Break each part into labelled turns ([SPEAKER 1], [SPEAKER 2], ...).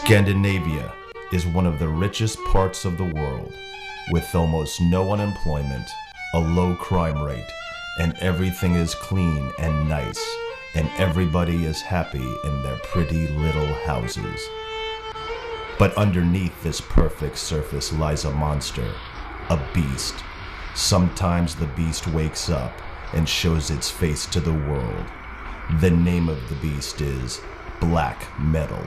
[SPEAKER 1] Scandinavia is one of the richest parts of the world, with almost no unemployment, a low crime rate, and everything is clean and nice, and everybody is happy in their pretty little houses. But underneath this perfect surface lies a monster, a beast. Sometimes the beast wakes up and shows its face to the world. The name of the beast is black metal.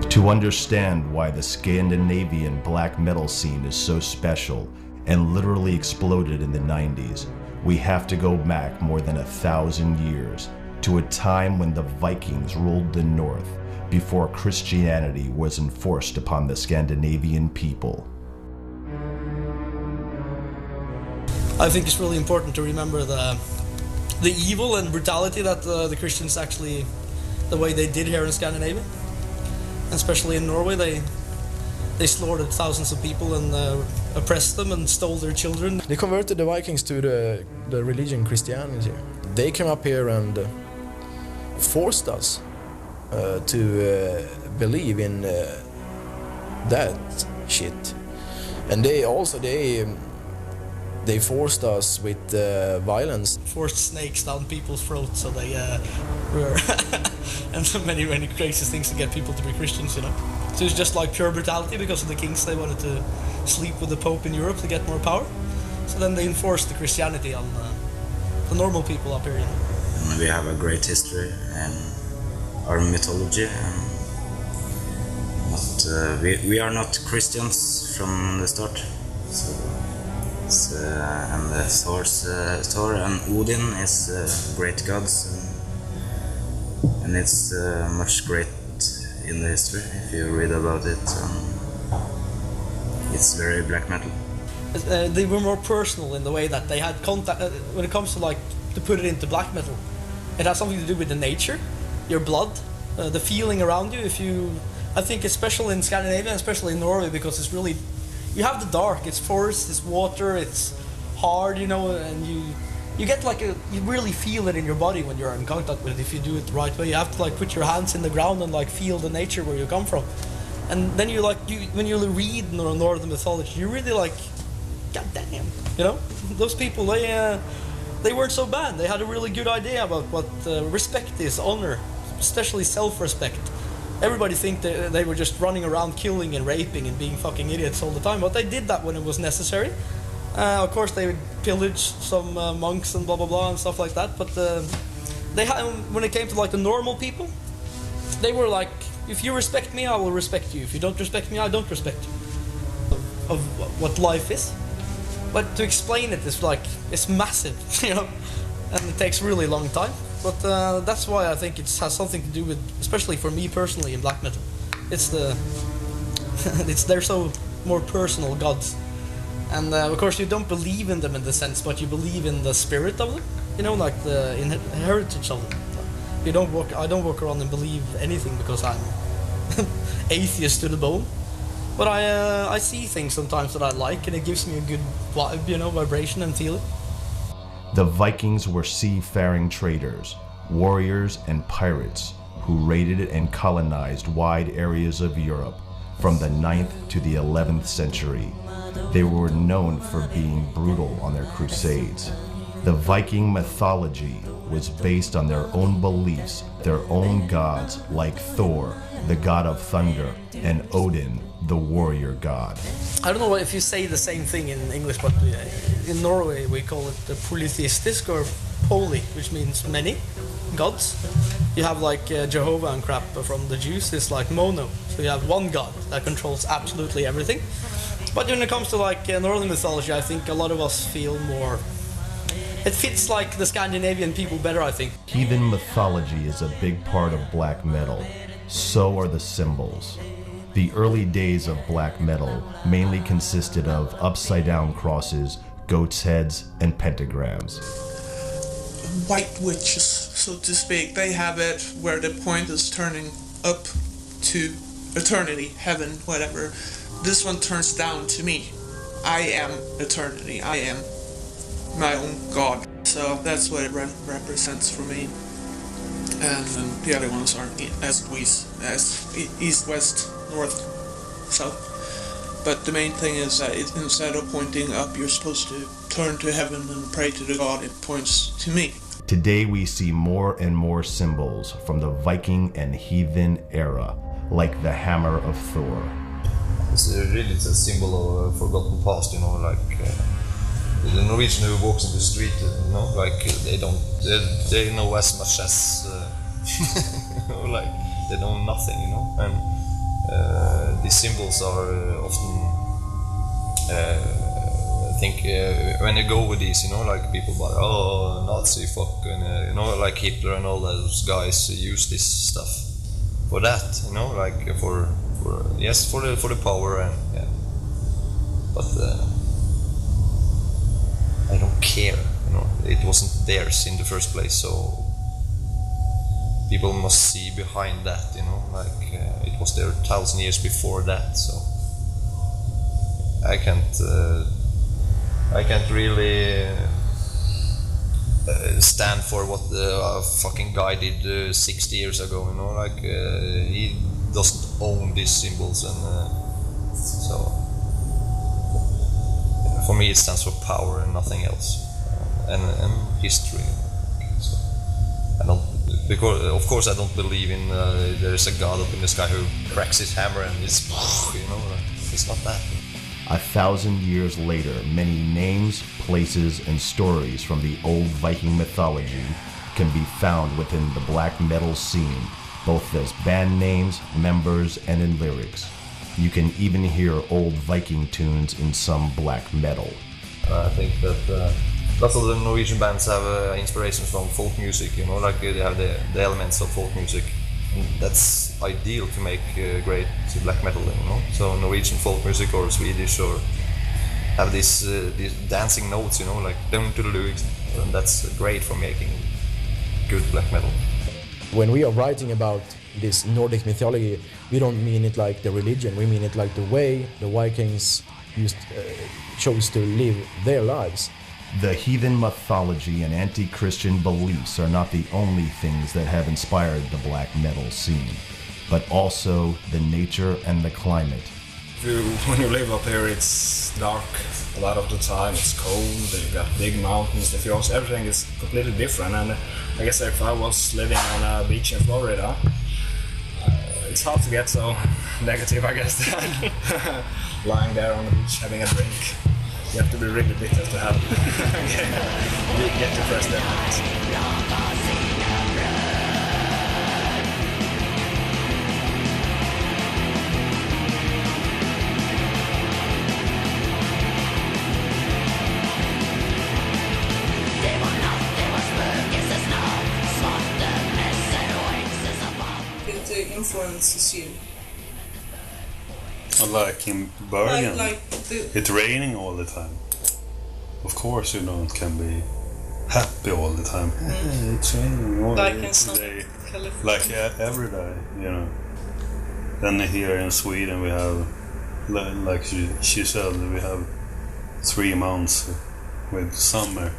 [SPEAKER 1] To understand why the Scandinavian black metal scene is so special and literally exploded in the 90s, we have to go back more than 1,000 years to a time when the Vikings ruled the north before Christianity was enforced upon the Scandinavian people.
[SPEAKER 2] I think it's really important to remember the evil and brutality that the Christians actually, the way they did here in Scandinavia. Especially in Norway, they slaughtered thousands of people and oppressed them and stole their children.
[SPEAKER 3] They converted the Vikings to the religion Christianity. They came up here and forced us to believe in that shit. And they forced us with violence.
[SPEAKER 2] Forced snakes down people's throats, so they were and so many crazy things to get people to be Christians, you know. So it's just like pure brutality because of the kings. They wanted to sleep with the Pope in Europe to get more power. So then they enforced the Christianity on the normal people up here, you know.
[SPEAKER 4] We have a great history and our mythology, but we are not Christians from the start. So, and Thor and Odin is great gods, and it's much great in the history if you read about it. It's very black metal.
[SPEAKER 2] They were more personal in the way that they had contact. When it comes to to put it into black metal, it has something to do with the nature, your blood, the feeling around you. I think especially in Scandinavia, especially in Norway, because it's really. You have the dark, it's forest, it's water, it's hard, you know, and you get you really feel it in your body when you're in contact with it if you do it the right way. You have to put your hands in the ground and feel the nature where you come from. And then when you read Northern mythology, you really god damn, you know? Those people, they weren't so bad. They had a really good idea about what respect is, honor, especially self-respect. Everybody think they were just running around killing and raping and being fucking idiots all the time, but they did that when it was necessary. Of course, they would pillage some monks and blah blah blah and stuff like that. But they had, when it came to like the normal people, they were like, if you respect me, I will respect you. If you don't respect me, I don't respect you. Of what life is. But to explain it is like, it's massive, you know, and it takes really long time. But that's why I think it has something to do with, especially for me personally in black metal. It's they're so more personal gods. And of course you don't believe in them in the sense, but you believe in the spirit of them, you know, like the heritage of them. I don't walk around and believe anything because I'm atheist to the bone. But I see things sometimes that I like, and it gives me a good vibe, you know, vibration and feeling.
[SPEAKER 1] The Vikings were seafaring traders, warriors, and pirates who raided and colonized wide areas of Europe from the 9th to the 11th century. They were known for being brutal on their crusades. The Viking mythology was based on their own beliefs, their own gods like Thor, the god of thunder, and Odin, the warrior god.
[SPEAKER 2] I don't know if you say the same thing in English, but in Norway we call it the polytheistic or poly, which means many gods. You have like Jehovah and crap from the Jews, it's like mono. So you have one god that controls absolutely everything. But when it comes to like Northern mythology, I think a lot of us feel more... It fits like the Scandinavian people better, I think.
[SPEAKER 1] Heathen mythology is a big part of black metal. So are the symbols. The early days of black metal mainly consisted of upside-down crosses, goats' heads, and pentagrams.
[SPEAKER 5] White witches, so to speak, they have it where the point is turning up to eternity, heaven, whatever. This one turns down to me. I am eternity. I am my own god. So that's what it represents for me. And the other ones are east, west, north, south. But the main thing is that instead of pointing up, you're supposed to turn to heaven and pray to the god. It points to me.
[SPEAKER 1] Today we see more and more symbols from the Viking and heathen era, like the hammer of Thor.
[SPEAKER 6] It's a symbol of a forgotten past, you know, like the Norwegian who walks in the street, you know, like they know as much as, you know, like they know nothing, you know, and these symbols are often, I think, when you go with these, you know, like people like, oh, Nazi fuck, and you know, like Hitler and all those guys use this stuff for that, you know, like for the power, and yeah, but I don't care, you know, it wasn't theirs in the first place, so people must see behind that, you know, like it was there 1,000 years before that, so I can't really stand for what the fucking guy did 60 years ago, you know, like he doesn't own these symbols, and so for me it stands for power and nothing else, and history. So I don't, because of course I don't believe in there is a god up in the sky who cracks his hammer and it's, you know, it's not that.
[SPEAKER 1] 1,000 years later, many names, places, and stories from the old Viking mythology can be found within the black metal scene, both as band names, members, and in lyrics. You can even hear old Viking tunes in some black metal.
[SPEAKER 6] I think that lots of the Norwegian bands have inspirations from folk music, you know, like they have the elements of folk music. And that's ideal to make great black metal, you know. So Norwegian folk music or Swedish, or have these dancing notes, you know, like down to the lyrics, and that's great for making good black metal.
[SPEAKER 3] When we are writing about this Nordic mythology, we don't mean it like the religion, we mean it like the way the Vikings chose to live their lives.
[SPEAKER 1] The heathen mythology and anti-Christian beliefs are not the only things that have inspired the black metal scene, but also the nature and the climate.
[SPEAKER 7] When you live up here, it's dark a lot of the time, it's cold, you've got big mountains, the fjords, everything is completely different. And I guess if I was living on a beach in Florida, it's hard to get so negative, I guess, lying there on the beach having a drink. You have to be really bitter to have get depressed there.
[SPEAKER 8] It influences you.
[SPEAKER 9] Like in Bergen, it's raining all the time. Of course, you don't can be happy all the time. It's raining all
[SPEAKER 8] Like in
[SPEAKER 9] day,
[SPEAKER 8] California.
[SPEAKER 9] like every day, you know. Then here in Sweden we have, like she said, we have 3 months with summer.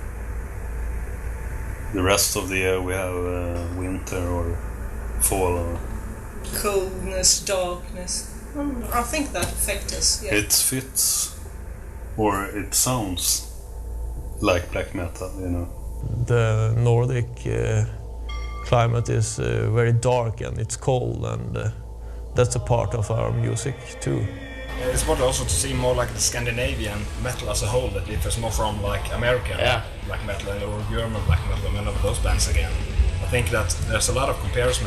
[SPEAKER 9] The rest of the year we have winter or fall. Or
[SPEAKER 8] Coldness, darkness. I think that affects us. Yeah.
[SPEAKER 9] it fits, or it sounds like black metal, you know.
[SPEAKER 10] The Nordic climate is very dark and it's cold, and that's a part of our music too.
[SPEAKER 7] It's important also to see more like the Scandinavian metal as a whole that differs more from like American black metal or German black metal, and of those bands again. I think that there's a lot of comparison,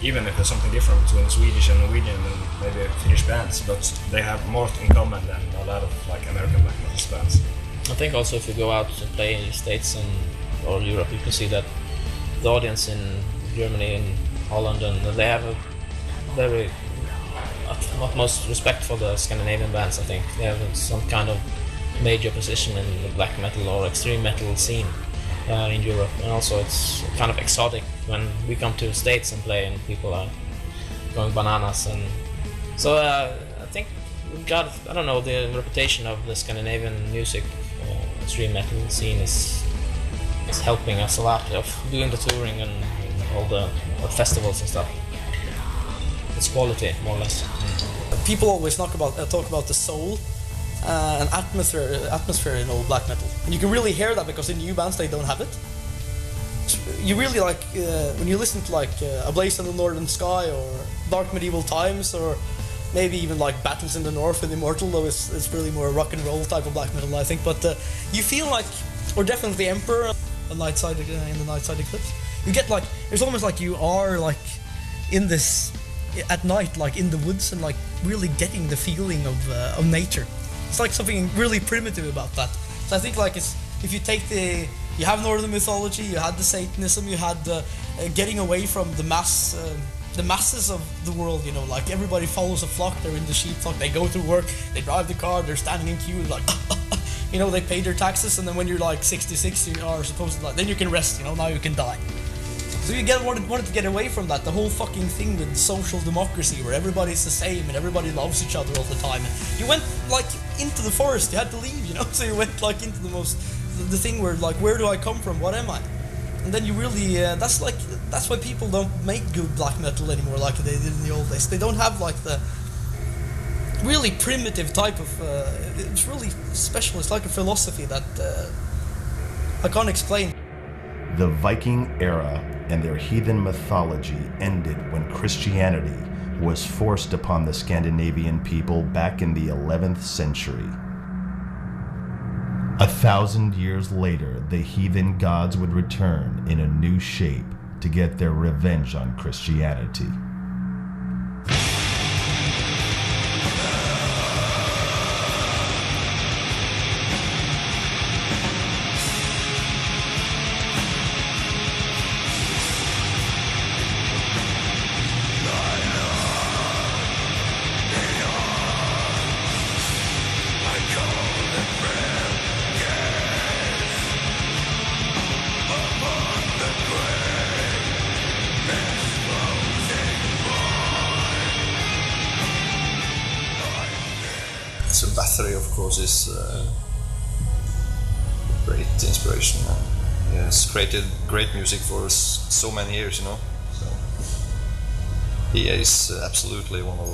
[SPEAKER 7] even if there's something different between Swedish and Norwegian and maybe Finnish bands, but they have more in common than a lot of like American black metal bands.
[SPEAKER 11] I think also if you go out and play in the States or Europe, you can see that the audience in Germany and Holland, and they have a very utmost respect for the Scandinavian bands. I think they have some kind of major position in the black metal or extreme metal scene in Europe, and also it's kind of exotic when we come to the States and play and people are going bananas. And so I think we've got, I don't know, the reputation of the Scandinavian music extreme metal scene is helping us a lot of doing the touring and all the festivals and stuff. It's quality, more or less.
[SPEAKER 2] People always talk about the soul and atmosphere in old black metal, and you can really hear that because in new bands they don't have it. You really like when you listen to like A Blaze in the Northern Sky or Dark Medieval Times, or maybe even like Battles in the North with Immortal, though it's really more rock and roll type of black metal, I think. But you feel like, or definitely Emperor, in the Nightside Eclipse, you get like, it's almost like you are like in this at night, like in the woods, and like really getting the feeling of nature. It's like something really primitive about that. So I think like it's, if you take you have Northern mythology, you had the Satanism, you had getting away from the masses of the world, you know, like everybody follows a flock, they're in the sheep flock, they go to work, they drive the car, they're standing in queue, like, you know, they pay their taxes, and then when you're like 66, you are supposed to, like, then you can rest, you know, now you can die. So you wanted to get away from that, the whole fucking thing with social democracy, where everybody's the same and everybody loves each other all the time. And you went like into the forest, you had to leave, you know, so you went like into the thing where like, where do I come from, what am I? And then you really, that's why people don't make good black metal anymore like they did in the old days. They don't have like the really primitive type of, it's really special, it's like a philosophy that I can't explain.
[SPEAKER 1] The Viking era and their heathen mythology ended when Christianity was forced upon the Scandinavian people back in the 11th century. 1,000 years later, the heathen gods would return in a new shape to get their revenge on Christianity.
[SPEAKER 6] So Bathory, of course, is a great inspiration. He has created great music for so many years, you know. So he is absolutely one of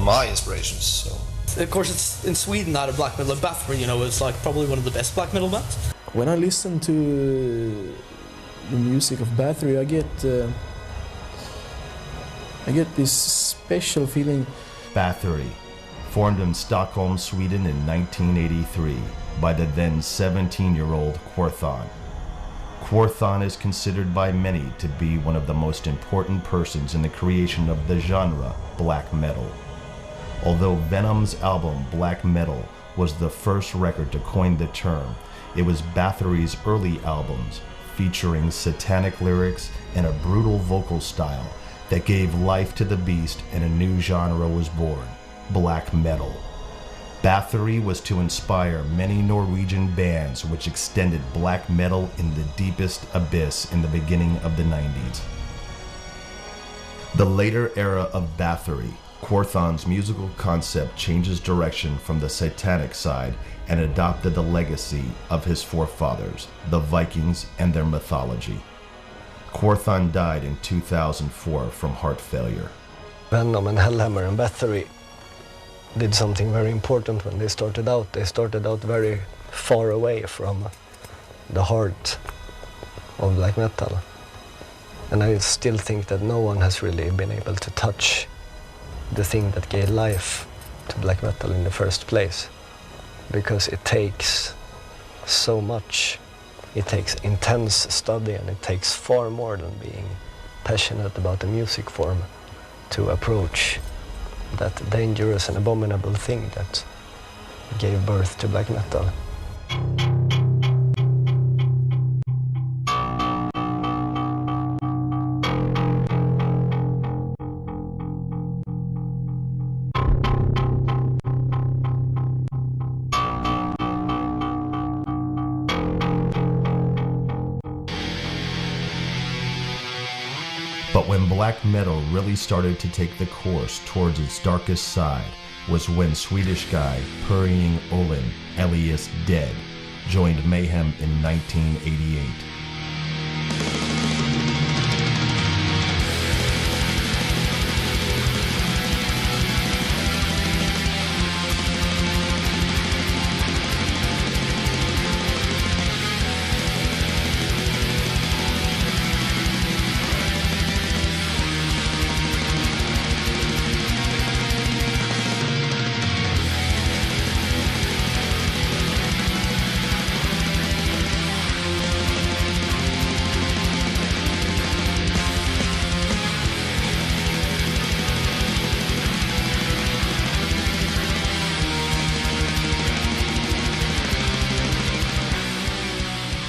[SPEAKER 6] my inspirations. So.
[SPEAKER 2] Of course, it's in Sweden out of black metal. Bathory, you know, is like probably one of the best black metal bands.
[SPEAKER 3] When I listen to the music of Bathory, I get this special feeling.
[SPEAKER 1] Bathory, formed in Stockholm, Sweden in 1983 by the then 17-year-old Quorthon. Quorthon is considered by many to be one of the most important persons in the creation of the genre black metal. Although Venom's album Black Metal was the first record to coin the term, it was Bathory's early albums, featuring satanic lyrics and a brutal vocal style, that gave life to the beast and a new genre was born, black metal. Bathory was to inspire many Norwegian bands which extended black metal in the deepest abyss in the beginning of the 90s. The later era of Bathory, Quorthon's musical concept changes direction from the satanic side and adopted the legacy of his forefathers, the Vikings, and their mythology. Quorthon died in 2004 from heart failure.
[SPEAKER 12] Venom and Hellhammer and Bathory did something very important when they started out. They started out very far away from the heart of black metal. And I still think that no one has really been able to touch the thing that gave life to black metal in the first place, because it takes so much. It takes intense study, and it takes far more than being passionate about the music form to approach that dangerous and abominable thing that gave birth to black metal.
[SPEAKER 1] But when black metal really started to take the course towards its darkest side was when Swedish guy Purring Olin, alias Dead, joined Mayhem in 1988.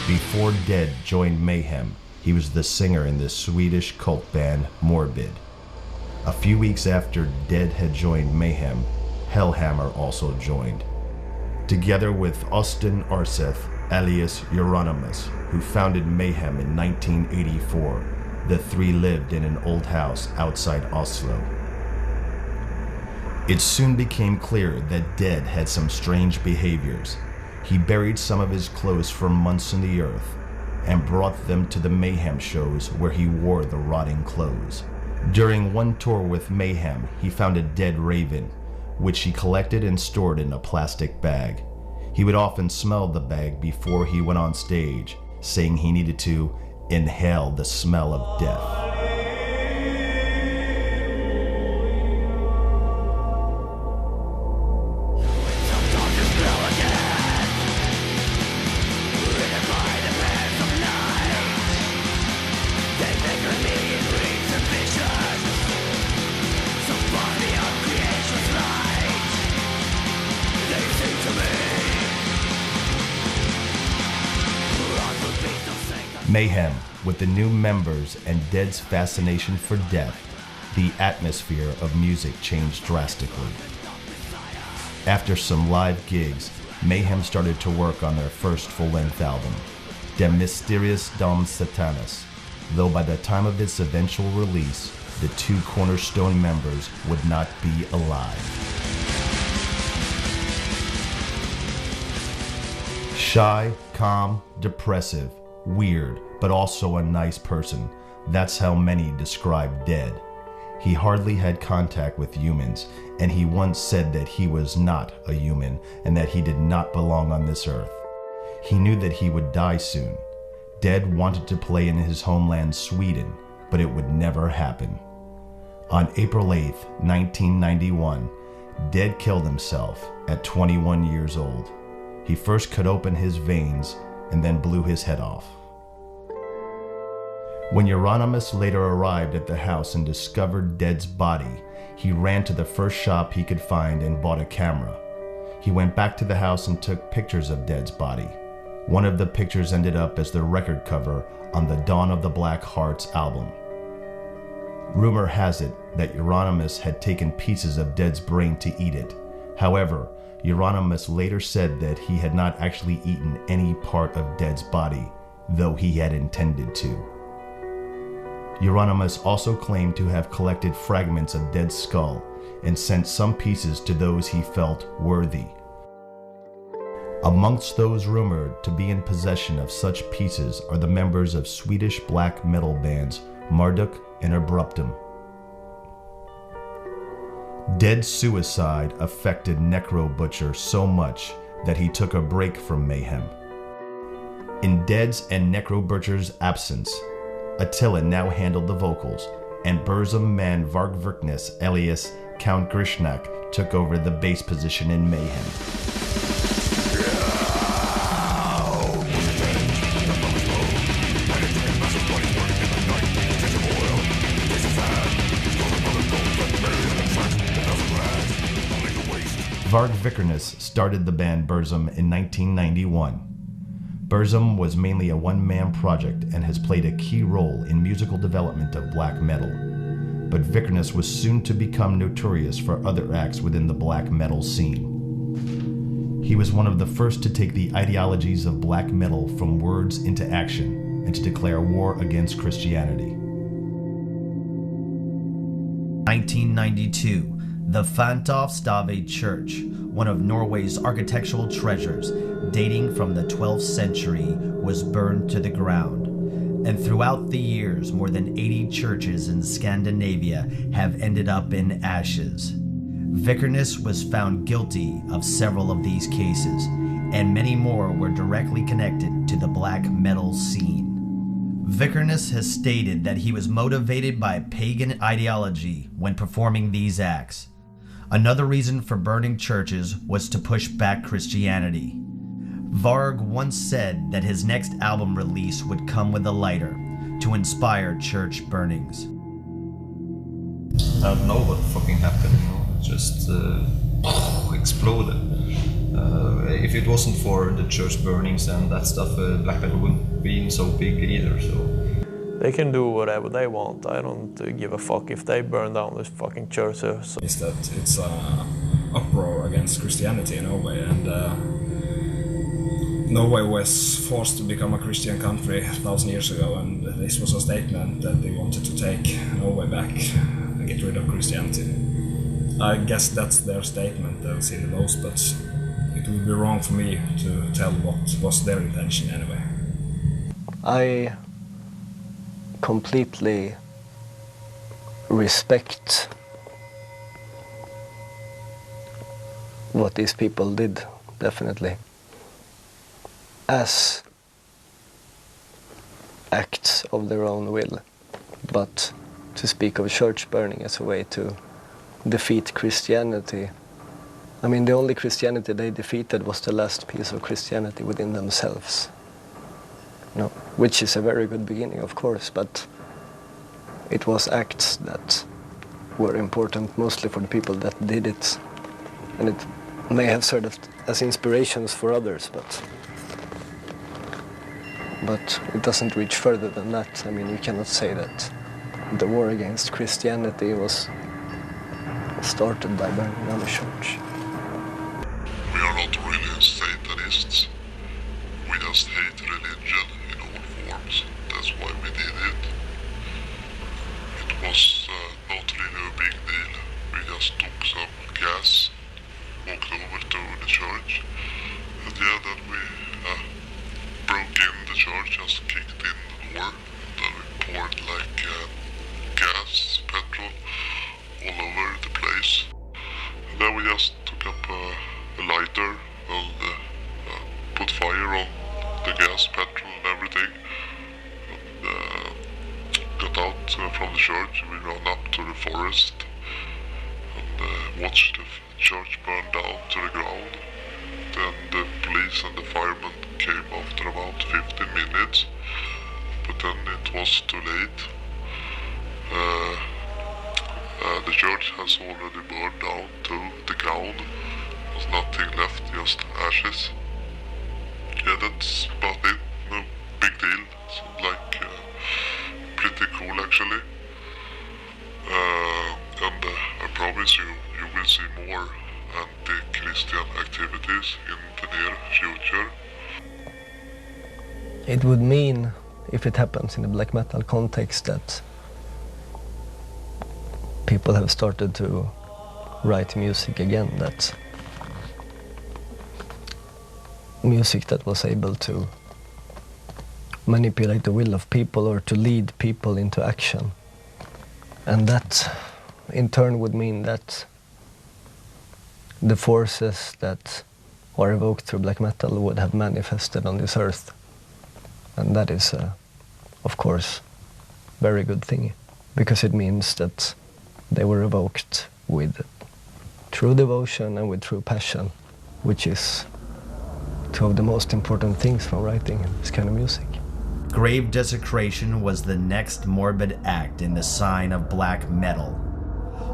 [SPEAKER 1] Before Dead joined Mayhem, he was the singer in the Swedish cult band Morbid. A few weeks after Dead had joined Mayhem, Hellhammer also joined. Together with Austin Arseth, alias Euronymous, who founded Mayhem in 1984, the three lived in an old house outside Oslo. It soon became clear that Dead had some strange behaviors. He buried some of his clothes for months in the earth and brought them to the Mayhem shows where he wore the rotting clothes. During one tour with Mayhem, he found a dead raven, which he collected and stored in a plastic bag. He would often smell the bag before he went on stage, saying he needed to inhale the smell of death. Mayhem, with the new members and Dead's fascination for death, the atmosphere of music changed drastically. After some live gigs, Mayhem started to work on their first full-length album, De Mysteriis Dom Satanas, though by the time of its eventual release, the two cornerstone members would not be alive. Shy, calm, depressive, weird, but also a nice person. That's how many describe Dead. He hardly had contact with humans, and he once said that he was not a human and that he did not belong on this earth. He knew that he would die soon. Dead wanted to play in his homeland Sweden, but it would never happen. On April 8, 1991, Dead killed himself at 21 years old. He first cut open his veins and then blew his head off. When Euronymous later arrived at the house and discovered Dead's body, he ran to the first shop he could find and bought a camera. He went back to the house and took pictures of Dead's body. One of the pictures ended up as the record cover on the Dawn of the Black Hearts album. Rumor has it that Euronymous had taken pieces of Dead's brain to eat it. However, Euronymous later said that he had not actually eaten any part of Dead's body, though he had intended to. Euronymous also claimed to have collected fragments of Dead's skull and sent some pieces to those he felt worthy. Amongst those rumored to be in possession of such pieces are the members of Swedish black metal bands Marduk and Abruptum. Dead's suicide affected Necro Butcher so much that he took a break from Mayhem. In Dead's and Necro Butcher's absence, Attila now handled the vocals, and Burzum man Varg Vikernes alias Count Grishnak took over the bass position in Mayhem. Varg Vikernes started the band Burzum in 1991. Burzum was mainly a one-man project and has played a key role in musical development of black metal. But Vikernes was soon to become notorious for other acts within the black metal scene. He was one of the first to take the ideologies of black metal from words into action and to declare war against Christianity.
[SPEAKER 13] 1992. The Fantovstave Church, one of Norway's architectural treasures, dating from the 12th century, was burned to the ground. And throughout the years, more than 80 churches in Scandinavia have ended up in ashes. Vikernes was found guilty of several of these cases, and many more were directly connected to the black metal scene. Vikernes has stated that he was motivated by pagan ideology when performing these acts. Another reason for burning churches was to push back Christianity. Varg once said that his next album release would come with a lighter to inspire church burnings.
[SPEAKER 6] I don't know what fucking happened, you know? It just exploded. If it wasn't for the church burnings and that stuff, black metal wouldn't be so big either, so...
[SPEAKER 10] They can do whatever they want. I don't give a fuck if they burn down this fucking church.
[SPEAKER 7] Is that it's an uproar against Christianity in Norway, and Norway was forced to become a Christian country 1,000 years ago, and this was a statement that they wanted to take Norway back and get rid of Christianity. I guess that's their statement I've seen the most, but it would be wrong for me to tell what was their intention anyway.
[SPEAKER 12] I completely respect what these people did, definitely, as acts of their own will. But to speak of church burning as a way to defeat Christianity, I mean, the only Christianity they defeated was the last piece of Christianity within themselves. No, which is a very good beginning, of course, but it was acts that were important mostly for the people that did it, and it may have served as inspirations for others, but it doesn't reach further than that. I mean, you cannot say that the war against Christianity was started by burning down the church.
[SPEAKER 14] We are not really Satanists. We just hate religion in all forms. That's why we did it. It was not really a big deal. We just took some gas, walked over to the church, and yeah, then we broke in the church, just kicked in the door, and then we poured like gas, petrol, all over the place. And then we just took up a lighter and put fire on the gas, petrol and everything, and got out from the church. We ran up to the forest, and watched the church burn down to the ground. Then the police and the firemen came after about 15 minutes, but then it was too late. The church has already burned down to the ground. There's nothing left, just ashes. Yeah, that's about it. No big deal. It's like pretty cool actually. And I promise you will see more anti-Christian activities in the near future.
[SPEAKER 12] It would mean, if it happens in the black metal context, that people have started to write music again, that music that was able to manipulate the will of people or to lead people into action. And that in turn would mean that the forces that are evoked through black metal would have manifested on this earth. And that is, of course, very good thing, because it means that they were evoked with true devotion and with true passion, which is two of the most important things from writing this kind of music.
[SPEAKER 13] Grave desecration was the next morbid act in the sign of black metal.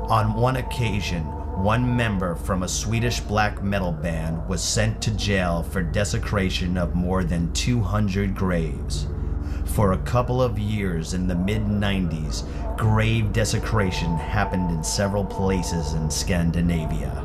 [SPEAKER 13] On one occasion, one member from a Swedish black metal band was sent to jail for desecration of more than 200 graves. For a couple of years in the mid-90s, grave desecration happened in several places in Scandinavia.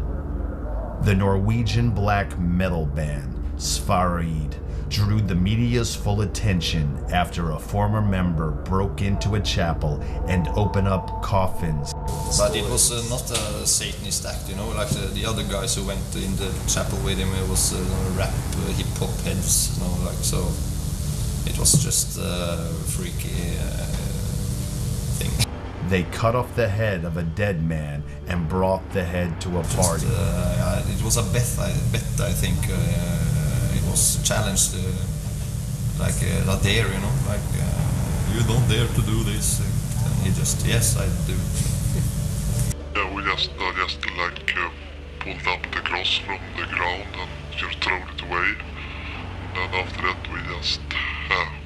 [SPEAKER 13] The Norwegian black metal band, Svarid, drew the media's full attention after a former member broke into a chapel and opened up coffins.
[SPEAKER 6] But it was not a Satanist act, you know, like the other guys who went in the chapel with him, it was rap, hip-hop heads, you know, like, so it was just a freaky thing.
[SPEAKER 13] They cut off the head of a dead man and brought the head to a party.
[SPEAKER 6] It was a bet, I think. It was challenged, like a dare, you know, like you don't dare to do this. And he just, yes, I do.
[SPEAKER 14] Yeah, we just like pulled up the cross from the ground and just thrown it away. Then after that we just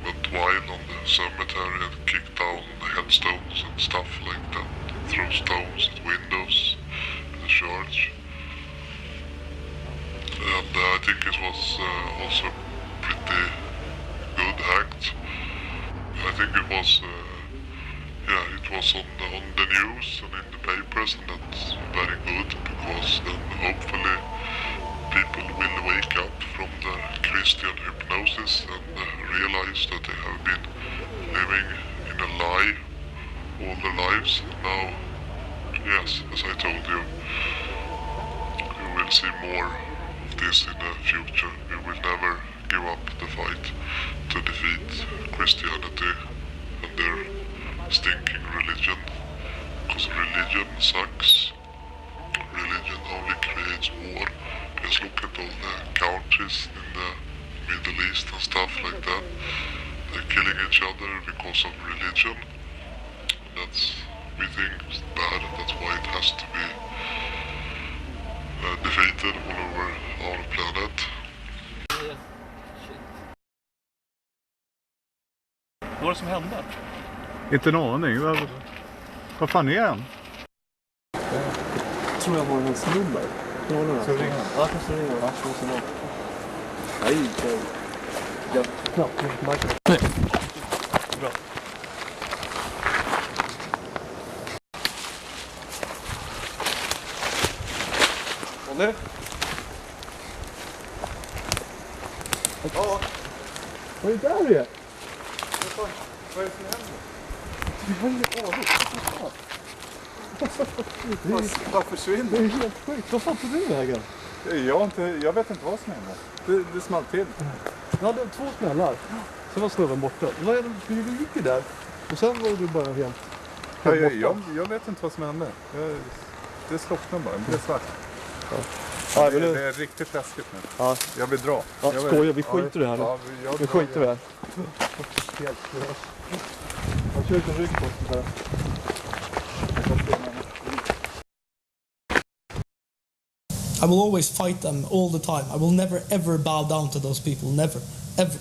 [SPEAKER 14] went wild on the cemetery and kicked down the headstones and stuff like that. Threw stones at windows in the church. And I think it was also pretty good act. I think it was it was on the news and in the papers, and that's very good, because then hopefully people will wake up from the Christian hypnosis and realize that they have been living in a lie all their lives. Now, yes, as I told you, you will see more of this in the future. We will never give up the fight to defeat Christianity and their stinking religion, because religion sucks. Religion only creates war. Just look at all the countries in the Middle East and stuff like that. They're killing each other because of religion. That's, we think, bad. That's why it has to be defeated all over our planet.
[SPEAKER 15] Vad var det som hände? Inte en aning. Vad fan är han?
[SPEAKER 16] Jag tror jag har hans nummer.
[SPEAKER 15] Ska vi ringa?
[SPEAKER 16] Ja, kanske ringa. Ja, så nå. Nej, jag knappt på marknaden. Nej. Bra. Olle? Ja. Vad är det där du är? Vad är det som händer? Vi har ingen aning. Vad försvinner? Det är helt sjukt. Vad fan tog du vägen? Jag vet inte vad som hände. Det small till. Jag hade 2 smällar. Sen var snubben borta. Du gick ju där. Och sen var du bara helt borta. Jag vet inte vad som hände. Det slocknade bara. Det blev svart. Ja. Det är riktigt läskigt nu. Ja. Jag vill dra. Ja, skojar, vi skiter i det här nu. Ja, vi skiter i det här. Helt klart. Jag kör ut en rygg på oss här.
[SPEAKER 2] I will always fight them all the time. I will never ever bow down to those people, never, ever.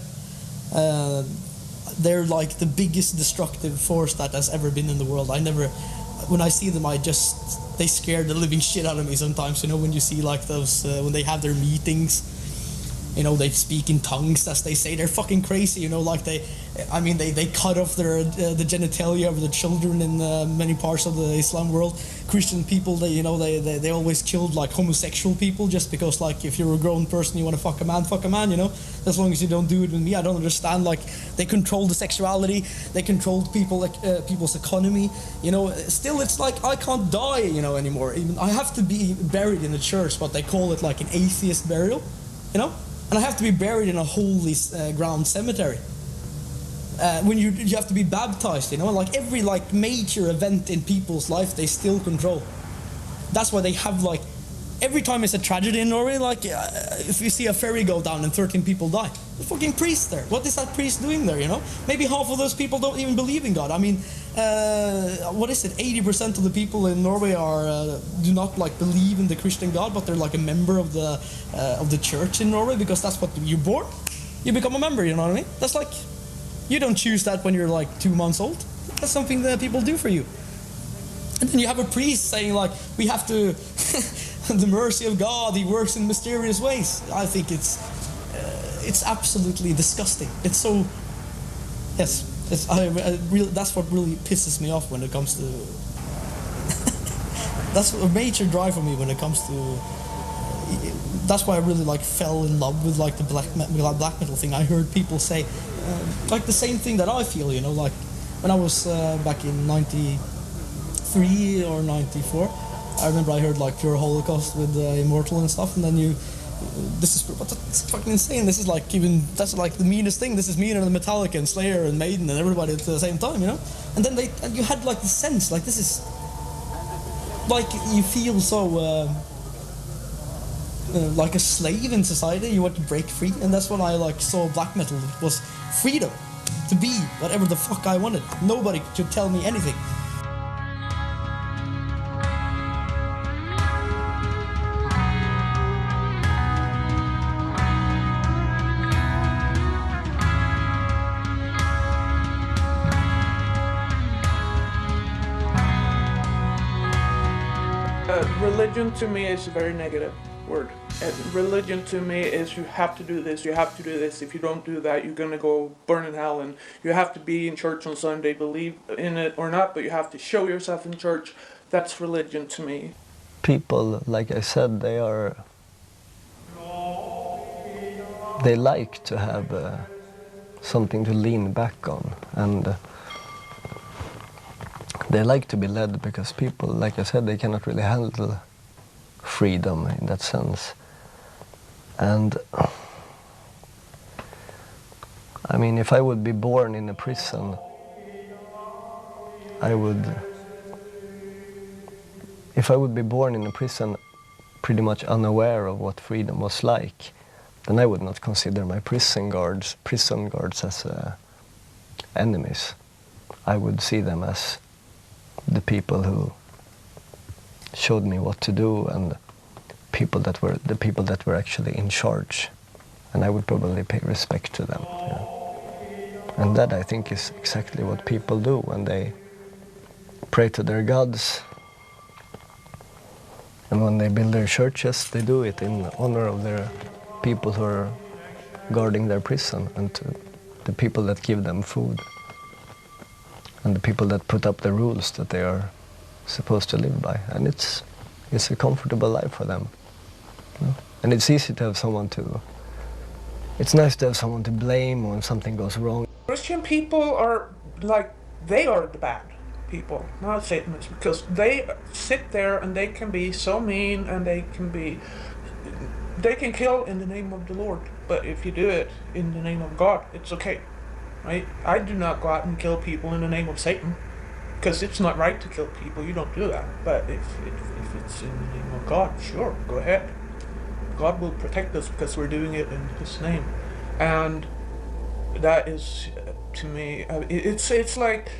[SPEAKER 2] They're like the biggest destructive force that has ever been in the world. When I see them, they scare the living shit out of me sometimes. You know, when you see like those, when they have their meetings, you know, they speak in tongues, as they say. They're fucking crazy, you know, like they cut off the genitalia of the children in many parts of the Islam world. Christian people, they always killed like homosexual people just because, like, if you're a grown person, you want to fuck a man, you know, as long as you don't do it with me. I don't understand, like, they control the sexuality, they controlled people, like, people's economy, you know. Still, it's like, I can't die, you know, anymore. Even I have to be buried in a church, but they call it like an atheist burial, you know. And I have to be buried in a holy ground cemetery. When you have to be baptized, you know, like every like major event in people's life, they still control. That's why they have like, every time it's a tragedy in Norway, like if you see a ferry go down and 13 people die, the fucking priest there. What is that priest doing there, you know? Maybe half of those people don't even believe in God. I mean, what is it? 80% of the people in Norway do not like believe in the Christian God, but they're like a member of the church in Norway, because that's what you're born. You become a member, you know what I mean? That's like, you don't choose that when you're like 2 months old. That's something that people do for you. And then you have a priest saying like, we have to, the mercy of God, He works in mysterious ways. I think it's absolutely disgusting. It's so, yes, that's what really pisses me off when it comes to, that's a major drive for me when it comes to, that's why I really like fell in love with like the black metal thing. I heard people say like the same thing that I feel, you know, like when I was back in 93 or 94, I remember I heard like Pure Holocaust with Immortal and stuff, and then that's fucking insane. This is like that's like the meanest thing. This is meaner than Metallica and Slayer and Maiden and everybody at the same time, you know. And then you had like the sense, like this is like you feel so like a slave in society. You want to break free, and that's when I like saw black metal. It was freedom to be whatever the fuck I wanted. Nobody could tell me anything.
[SPEAKER 17] Religion to me is a very negative word. Religion to me is you have to do this, you have to do this. If you don't do that, you're gonna go burn in hell, and you have to be in church on Sunday, believe in it or not, but you have to show yourself in church. That's religion to me.
[SPEAKER 12] People, like I said, they like to have something to lean back on, and they like to be led, because people, like I said, they cannot really handle freedom in that sense. And I mean, if I would be born in a prison, if I would be born in a prison pretty much unaware of what freedom was like, then I would not consider my prison guards as enemies. I would see them as the people who showed me what to do, and the people that were actually in charge, and I would probably pay respect to them. Yeah. And that, I think, is exactly what people do when they pray to their gods, and when they build their churches, they do it in honor of their people who are guarding their prison, and to the people that give them food, and the people that put up the rules that they are supposed to live by. And it's a comfortable life for them. You know? And it's easy to have someone it's nice to have someone to blame when something goes wrong.
[SPEAKER 17] Christian people are like, they are the bad people, not Satanists, because they sit there and they can be so mean, and they can kill in the name of the Lord. But if you do it in the name of God, it's okay, right? I do not go out and kill people in the name of Satan, because it's not right to kill people. You don't do that. But if it's in the name of God, sure, go ahead. God will protect us because we're doing it in His name. And that is, to me, it's like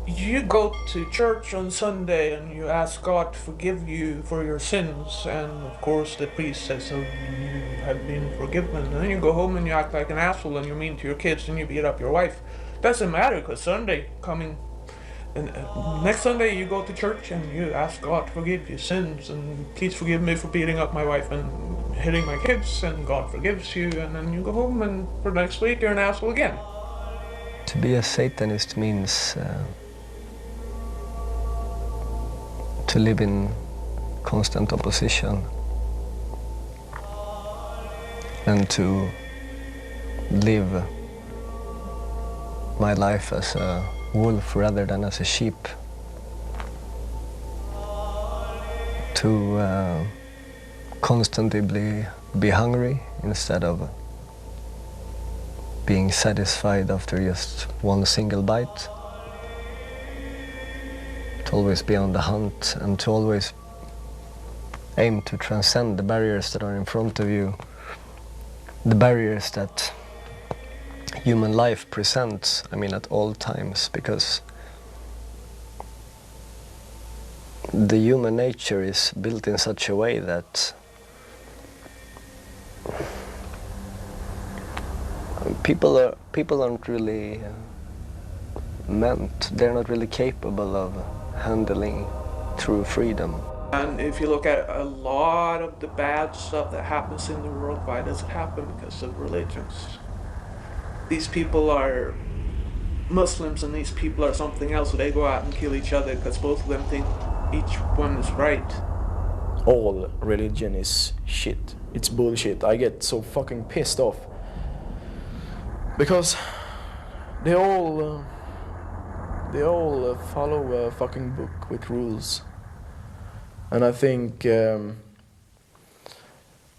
[SPEAKER 17] you go to church on Sunday and you ask God to forgive you for your sins, and of course the priest says, "Oh, you have been forgiven." And then you go home and you act like an asshole and you're mean to your kids and you beat up your wife. Doesn't matter, because Sunday coming, and next Sunday you go to church and you ask God to forgive your sins, and please forgive me for beating up my wife and hitting my kids, and God forgives you, and then you go home and for next week you're an asshole again.
[SPEAKER 12] To be a Satanist means to live in constant opposition and to live my life as a wolf rather than as a sheep. To constantly be hungry instead of being satisfied after just one single bite. To always be on the hunt and to always aim to transcend the barriers that are in front of you, the barriers that human life presents, I mean, at all times, because the human nature is built in such a way that people aren't really they're not really capable of handling true freedom.
[SPEAKER 17] And if you look at a lot of the bad stuff that happens in the world, why does it happen? Because of religions. These people are Muslims and these people are something else, so they go out and kill each other because both of them think each one is right.
[SPEAKER 3] All religion is shit. It's bullshit. I get so fucking pissed off. Because they all follow a fucking book with rules. And I think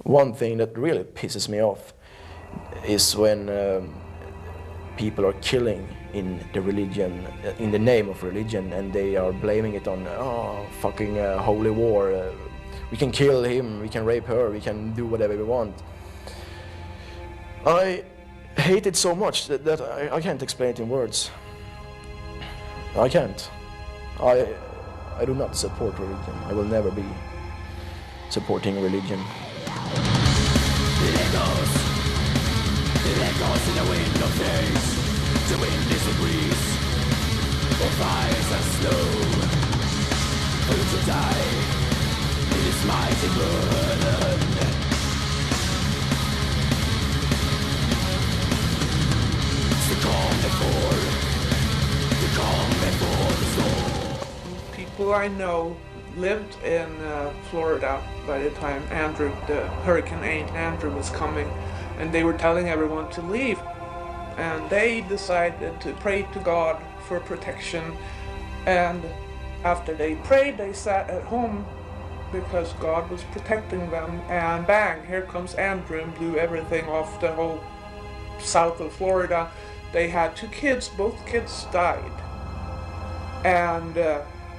[SPEAKER 3] one thing that really pisses me off is when people are killing in the religion, in the name of religion, and they are blaming it on fucking holy war. We can kill him, we can rape her, we can do whatever we want. I hate it so much that I can't explain it in words. I can't. I do not support religion. I will never be supporting religion.
[SPEAKER 18] It echoes in the wind of change. The wind disagrees. For fires and snow. Who to die in this mighty burden? The calm before the storm.
[SPEAKER 17] People I know lived in Florida by the time the Hurricane Andrew was coming, and they were telling everyone to leave, and they decided to pray to God for protection, and after they prayed they sat at home because God was protecting them, and bang, here comes Andrew and blew everything off the whole south of Florida. They had 2 kids, both kids died, and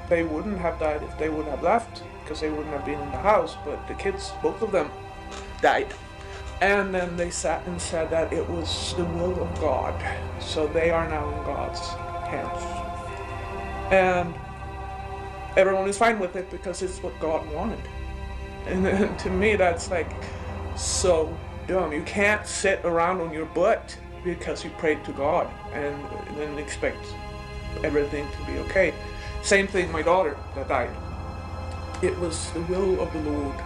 [SPEAKER 17] they wouldn't have died if they would have left, because they wouldn't have been in the house, but the kids, both of them, died. And then they sat and said that it was the will of God, so they are now in God's hands. And everyone is fine with it because it's what God wanted. And to me that's like so dumb. You can't sit around on your butt because you prayed to God and then expect everything to be okay. Same thing, my daughter that died. It was the will of the Lord.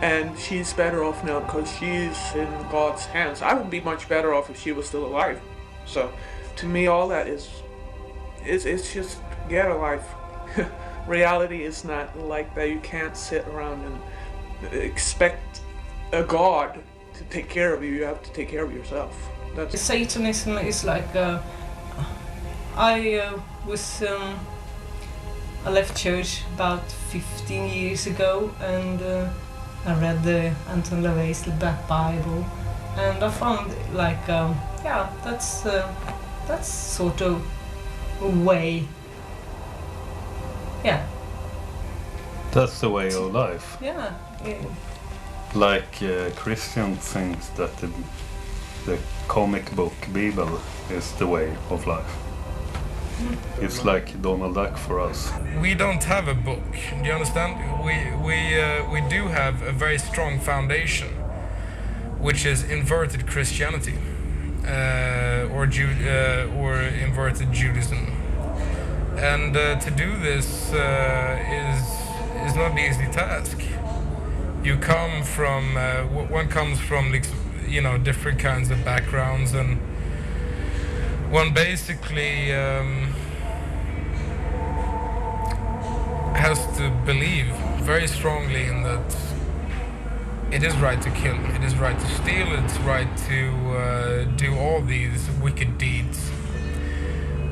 [SPEAKER 17] And she's better off now because she's in God's hands. I would be much better off if she was still alive. So, to me, all that is just get a life. Reality is not like that. You can't sit around and expect a God to take care of you. You have to take care of yourself.
[SPEAKER 8] Satanism is like I left church about 15 years ago, and I read the Anton LaVey's Bible, and I found like that's sort of a way. Yeah.
[SPEAKER 9] That's the way of life.
[SPEAKER 8] Yeah.
[SPEAKER 9] Like Christian thinks that the comic book Bible is the way of life. It's like Donald Duck for us.
[SPEAKER 19] We don't have a book. Do you understand? We do have a very strong foundation, which is inverted Christianity, or inverted Judaism. And to do this is not an easy task. You come from one comes from different kinds of backgrounds, and one basically has to believe very strongly in that it is right to kill, it is right to steal, it's right to do all these wicked deeds.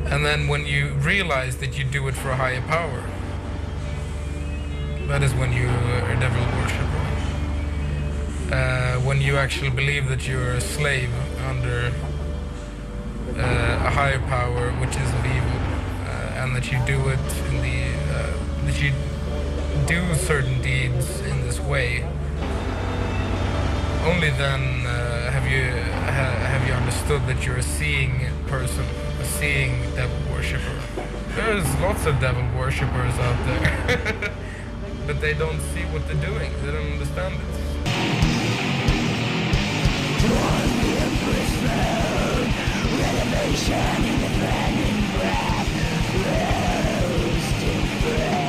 [SPEAKER 19] And then when you realize that you do it for a higher power, that is when you are a devil worshipper. When you actually believe that you're a slave under a higher power, which is of evil, and that you do it that you do certain deeds in this way, only then have you understood that you're a seeing person, a seeing devil worshipper. There's lots of devil worshippers out there, but they don't see what they're doing. They don't understand it.
[SPEAKER 18] Renovation in the burning breath, roasting bread.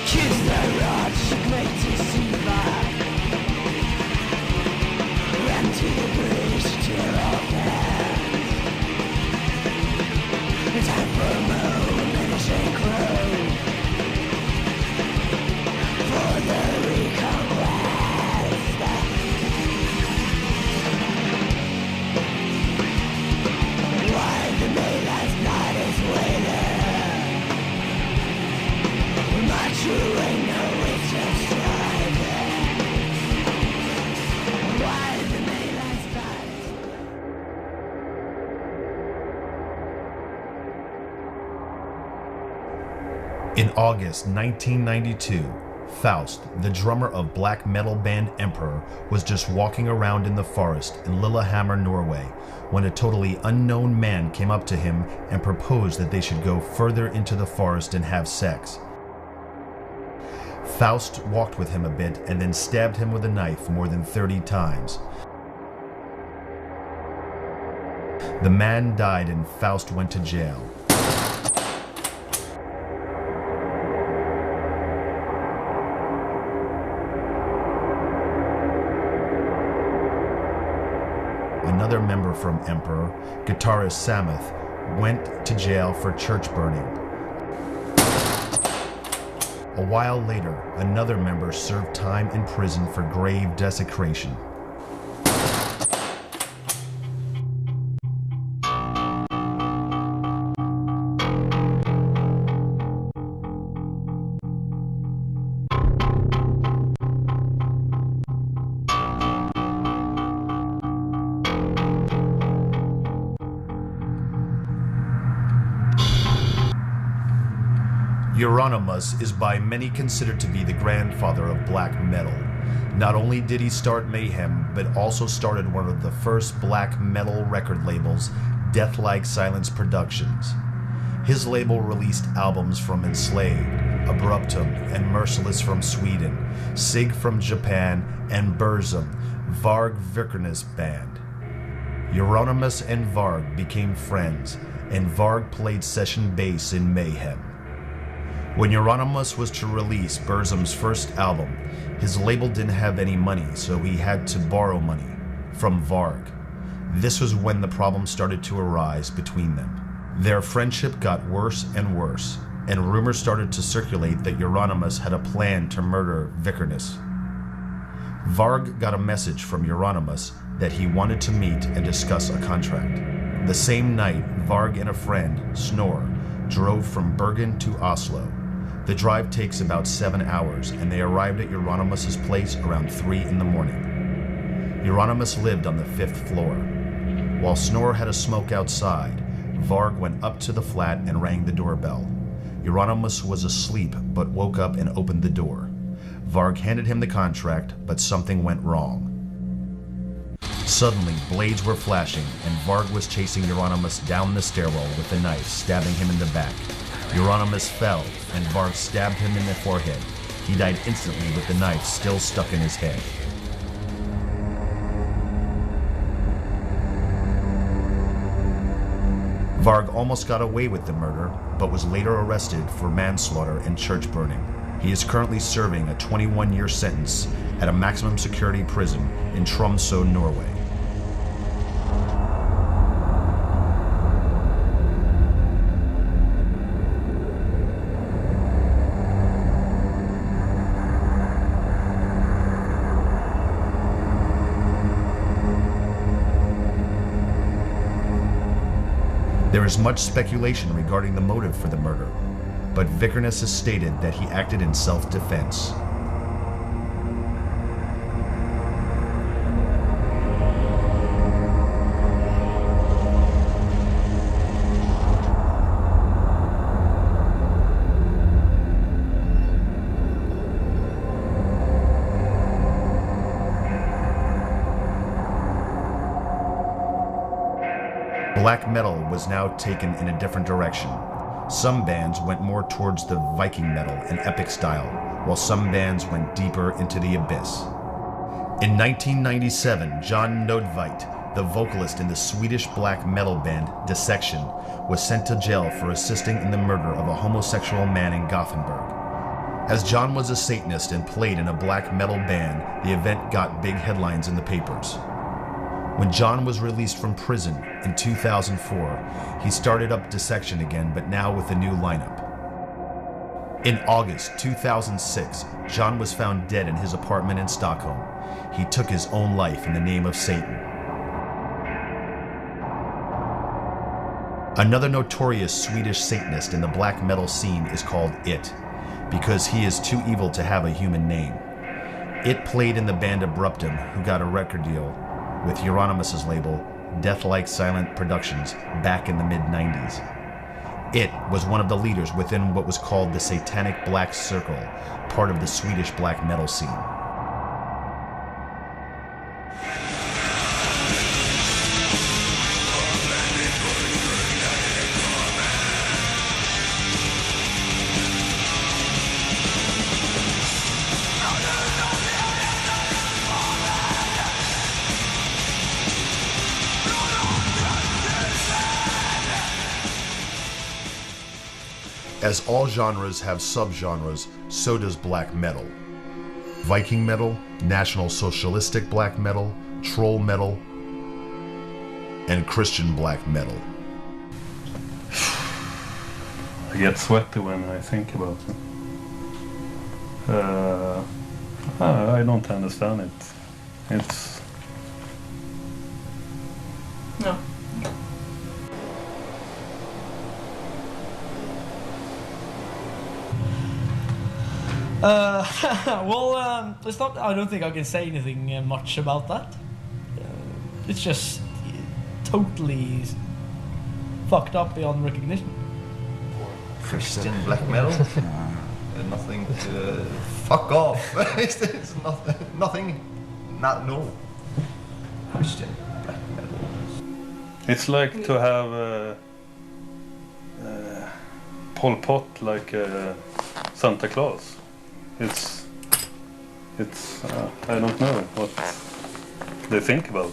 [SPEAKER 18] Kiss the rush, great to survive. Run to the bridge, tear off hands. Time for a moon and a shake crow. For the reconquest. Why the daylight's night is waiting. Not true and no, it's just driving. Why the daylight's night is
[SPEAKER 1] In August 1992, Faust, the drummer of black metal band Emperor, was just walking around in the forest in Lillehammer, Norway, when a totally unknown man came up to him and proposed that they should go further into the forest and have sex. Faust walked with him a bit and then stabbed him with a knife more than 30 times. The man died and Faust went to jail. Another member from Emperor, guitarist Samuth, went to jail for church burning. A while later, another member served time in prison for grave desecration. Euronymous is by many considered to be the grandfather of black metal. Not only did he start Mayhem, but also started one of the first black metal record labels, Deathlike Silence Productions. His label released albums from Enslaved, Abruptum, and Merciless from Sweden, Sig from Japan, and Burzum, Varg Vikernes band. Euronymous and Varg became friends, and Varg played session bass in Mayhem. When Euronymous was to release Burzum's first album, his label didn't have any money, so he had to borrow money from Varg. This was when the problem started to arise between them. Their friendship got worse and worse, and rumors started to circulate that Euronymous had a plan to murder Vikernes. Varg got a message from Euronymous that he wanted to meet and discuss a contract. The same night, Varg and a friend, Snor, drove from Bergen to Oslo. The drive takes about 7 hours, and they arrived at Euronymous' place around 3 in the morning. Euronymous lived on the 5th floor. While Snor had a smoke outside, Varg went up to the flat and rang the doorbell. Euronymous was asleep, but woke up and opened the door.
[SPEAKER 13] Varg handed him the contract, but something went wrong. Suddenly, blades were flashing, and Varg was chasing Euronymous down the stairwell with a knife, stabbing him in the back. Euronymous fell, and Varg stabbed him in the forehead. He died instantly with the knife still stuck in his head. Varg almost got away with the murder, but was later arrested for manslaughter and church burning. He is currently serving a 21-year sentence at a maximum security prison in Tromsø, Norway. There is much speculation regarding the motive for the murder, but Vikernes has stated that he acted in self-defense. Black metal was now taken in a different direction. Some bands went more towards the Viking metal and epic style, while some bands went deeper into the abyss. In 1997, John Nordveit, the vocalist in the Swedish black metal band Dissection, was sent to jail for assisting in the murder of a homosexual man in Gothenburg. As John was a Satanist and played in a black metal band, the event got big headlines in the papers. When John was released from prison in 2004, he started up Dissection again, but now with a new lineup. In August 2006, John was found dead in his apartment in Stockholm. He took his own life in the name of Satan. Another notorious Swedish Satanist in the black metal scene is called It, because he is too evil to have a human name. It played in the band Abruptum, who got a record deal with Euronymous' label, Deathlike Silent Productions, back in the mid-90s. It was one of the leaders within what was called the Satanic Black Circle, part of the Swedish black metal scene. As all genres have subgenres, so does black metal. Viking metal, National Socialistic black metal, troll metal, and Christian black metal.
[SPEAKER 9] I get sweaty when I think about it. I don't understand it. It's...
[SPEAKER 8] No.
[SPEAKER 2] Well, it's not. I don't think I can say anything much about that. It's just totally fucked up beyond recognition.
[SPEAKER 6] Christian black metal? Nothing to... Fuck off! It's nothing. No. Christian black metal.
[SPEAKER 9] It's like to have Pol Pot like Santa Claus. It's I don't know what they think about.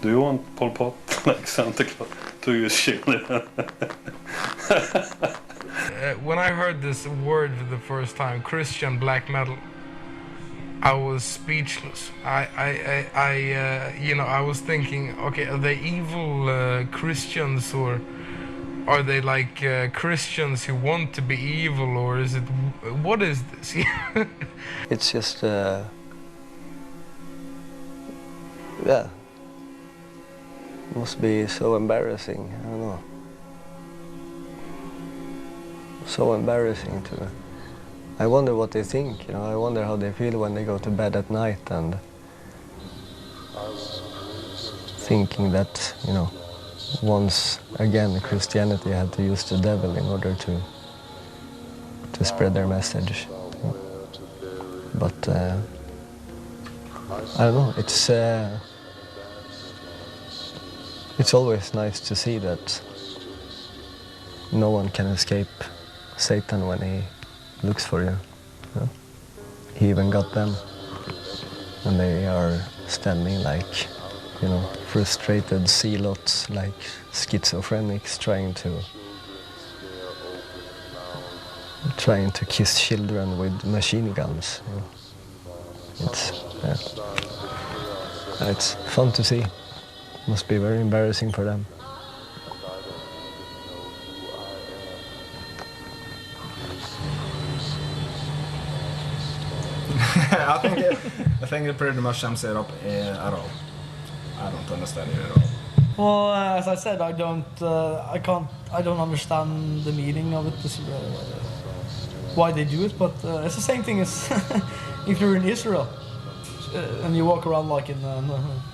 [SPEAKER 9] Do you want Pol Pot like Santa Claus to use chili?
[SPEAKER 19] When I heard this word for the first time, Christian black metal, I was speechless. I was thinking, okay, are they evil Christians, or are they like Christians who want to be evil, or is it, what is this?
[SPEAKER 12] It's just, yeah, it must be so embarrassing, I don't know. So embarrassing to, I wonder what they think, you know, I wonder how they feel when they go to bed at night and thinking that, you know, once again Christianity had to use the devil in order to spread their message. You But I don't know. It's always nice to see that no one can escape Satan when he looks for you. You know? He even got them, and they are standing like, you know, frustrated zealots, like schizophrenics trying to kiss children with machine guns. You know? It's fun to see. Must be very embarrassing for them.
[SPEAKER 7] I think it pretty much sums it up at all. I don't understand it at all.
[SPEAKER 2] Well, as I said, I don't understand the meaning of it, why they do it. But it's the same thing as if you're in Israel and you walk around like in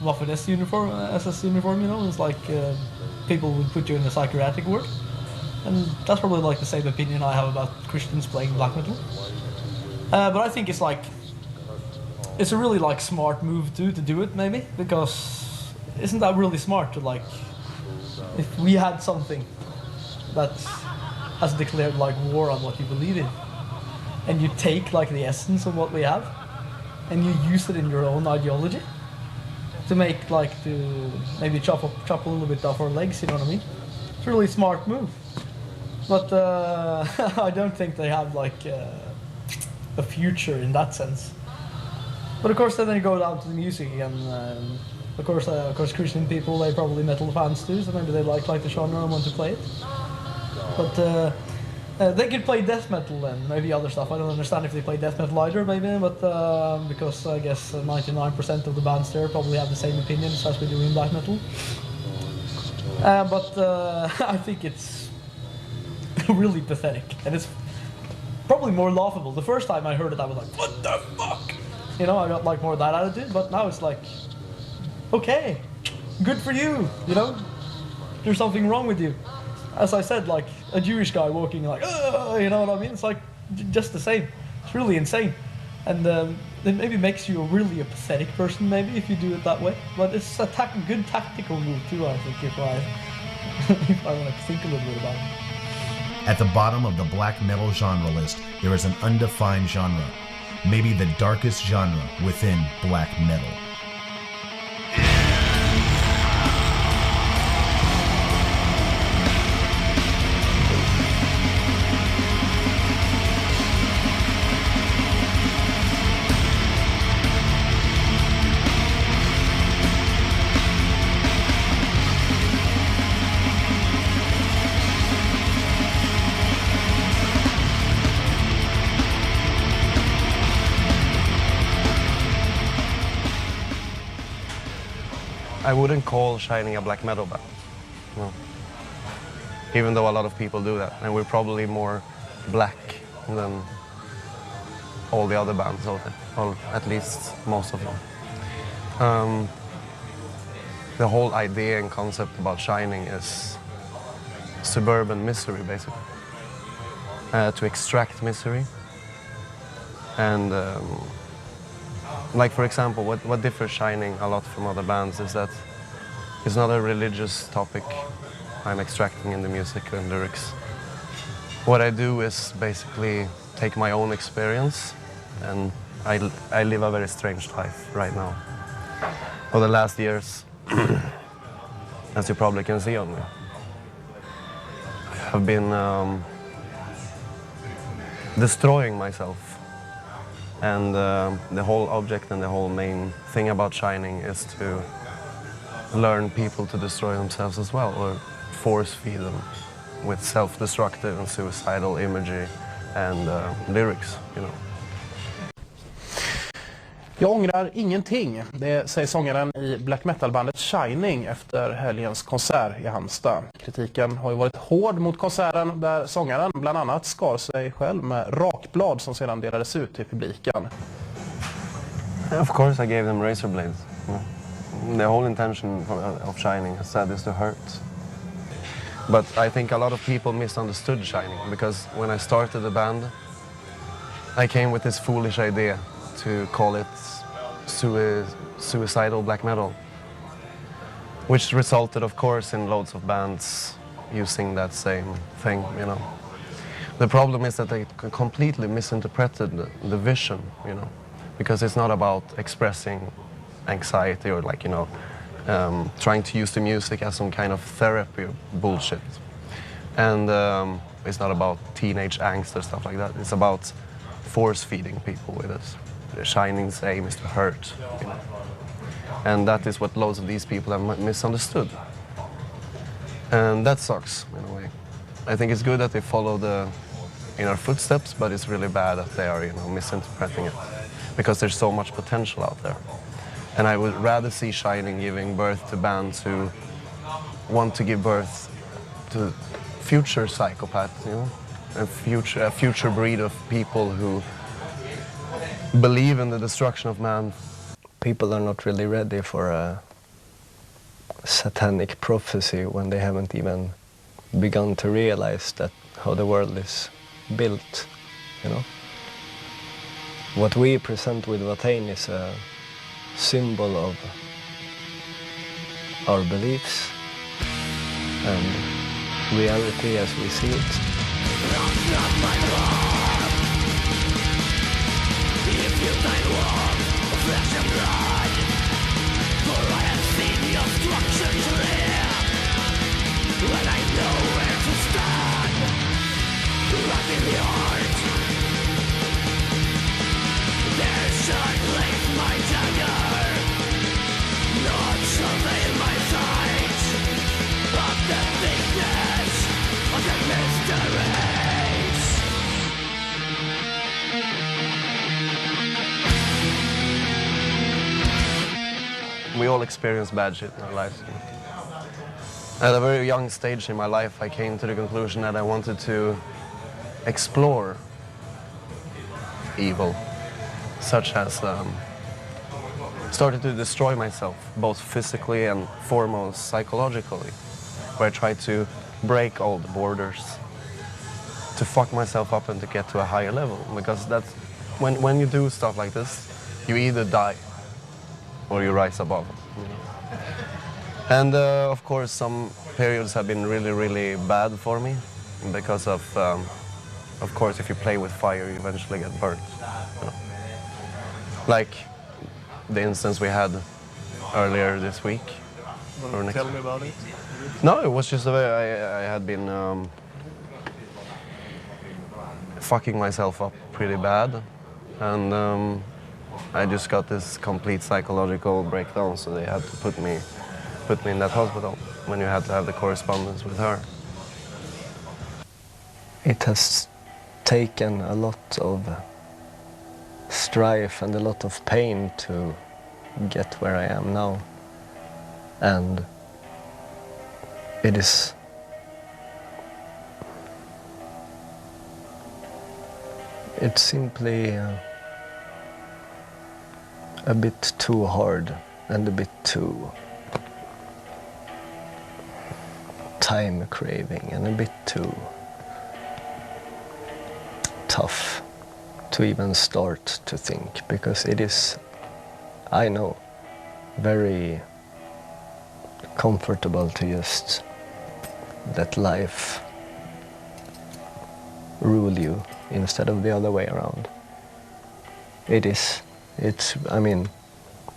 [SPEAKER 2] Waffen SS uniform, you know, it's like people would put you in a psychiatric ward, and that's probably like the same opinion I have about Christians playing black metal. But I think it's like it's a really like smart move too to do it, maybe, because isn't that really smart to like, if we had something that has declared like war on what you believe in, and you take like the essence of what we have and you use it in your own ideology to make like to maybe chop a little bit off our legs, you know what I mean? It's a really smart move. But I don't think they have like a future in that sense. But of course then you go down to the music again. Of course, Christian people, they're probably metal fans too, so maybe they like the genre and want to play it. But they could play death metal and maybe other stuff. I don't understand if they play death metal either, maybe, but because I guess 99% of the bands there probably have the same opinions as we do in black metal. But I think it's really pathetic, and it's probably more laughable. The first time I heard it, I was like, what the fuck? You know, I got like more of that attitude, but now it's like, okay, good for you, you know? There's something wrong with you. As I said, like a Jewish guy walking like, you know what I mean? It's like just the same. It's really insane. And it maybe makes you really a pathetic person, maybe, if you do it that way. But it's a good tactical move too, I think, if I want to think a little bit about it.
[SPEAKER 13] At the bottom of the black metal genre list, there is an undefined genre. Maybe the darkest genre within black metal.
[SPEAKER 20] I wouldn't call Shining a black metal band, no. Even though a lot of people do that, and we're probably more black than all the other bands out there, or at least most of them. The whole idea and concept about Shining is suburban misery, basically. To extract misery. And like, for example, what differs Shining a lot from other bands is that it's not a religious topic I'm extracting in the music and lyrics. What I do is basically take my own experience, and I live a very strange life right now. For the last years, as you probably can see on me, I have been destroying myself. And the whole object and the whole main thing about Shining is to learn people to destroy themselves as well, or force feed them with self-destructive and suicidal imagery and lyrics, you know.
[SPEAKER 21] Jag ångrar ingenting, det säger sångaren i black metal-bandet Shining efter helgens konsert i Halmstad. Kritiken har ju varit hård mot konserten där sångaren bland annat skar sig själv med rakblad som sedan delades ut till publiken.
[SPEAKER 20] Of course I gave them razor blades. The whole intention of Shining, as said, is to hurt. But I think a lot of people misunderstood Shining, because when I started the band, I came with this foolish idea to call it suicidal black metal, which resulted, of course, in loads of bands using that same thing, you know. The problem is that they completely misinterpreted the vision, you know, because it's not about expressing anxiety or, like, you know, trying to use the music as some kind of therapy bullshit. And it's not about teenage angst or stuff like that. It's about force-feeding people with this. The Shining's aim is to hurt, you know. And that is what loads of these people have misunderstood. And that sucks, in a way. I think it's good that they follow in our footsteps, but it's really bad that they are, you know, misinterpreting it. Because there's so much potential out there. And I would rather see Shining giving birth to bands who want to give birth to future psychopaths, you know? A future breed of people who believe in the destruction of man.
[SPEAKER 12] People are not really ready for a satanic prophecy when they haven't even begun to realize that how the world is built, you know. What we present with Watain is a symbol of our beliefs and reality as we see it.
[SPEAKER 18] If you die warm, flesh and blood, for I have seen your structure clear, and I know where to stand, right in the heart. There shall I place my dagger, not surveil my sight, of the thickness of the mysteries.
[SPEAKER 20] We all experience bad shit in our lives. At a very young stage in my life, I came to the conclusion that I wanted to explore evil, such as started to destroy myself, both physically and foremost psychologically, where I tried to break all the borders, to fuck myself up and to get to a higher level. Because that's when you do stuff like this, you either die or you rise above. You know? And of course, some periods have been really, really bad for me because of course, if you play with fire, you eventually get burnt. You know? Like the instance we had earlier this week.
[SPEAKER 16] Tell me about it.
[SPEAKER 20] No, it was just I had been fucking myself up pretty bad, and I just got this complete psychological breakdown, so they had to put me in that hospital when you had to have the correspondence with her.
[SPEAKER 12] It has taken a lot of strife and a lot of pain to get where I am now, and it's simply a bit too hard and a bit too time craving and a bit too tough to even start to think, because it is, I know, very comfortable to just let life rule you instead of the other way around. I mean,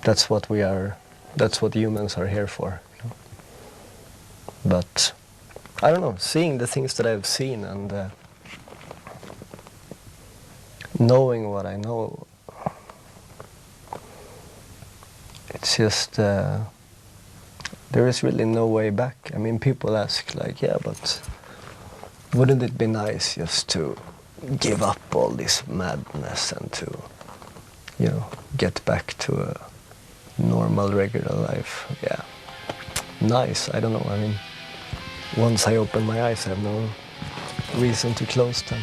[SPEAKER 12] that's what we are, that's what humans are here for. You know? But, I don't know, seeing the things that I've seen and knowing what I know, it's just, there is really no way back. I mean, people ask, like, yeah, but wouldn't it be nice just to give up all this madness and to, you know, get back to a normal, regular life? Yeah, nice, I don't know. I mean, once I open my eyes, I have no reason to close them.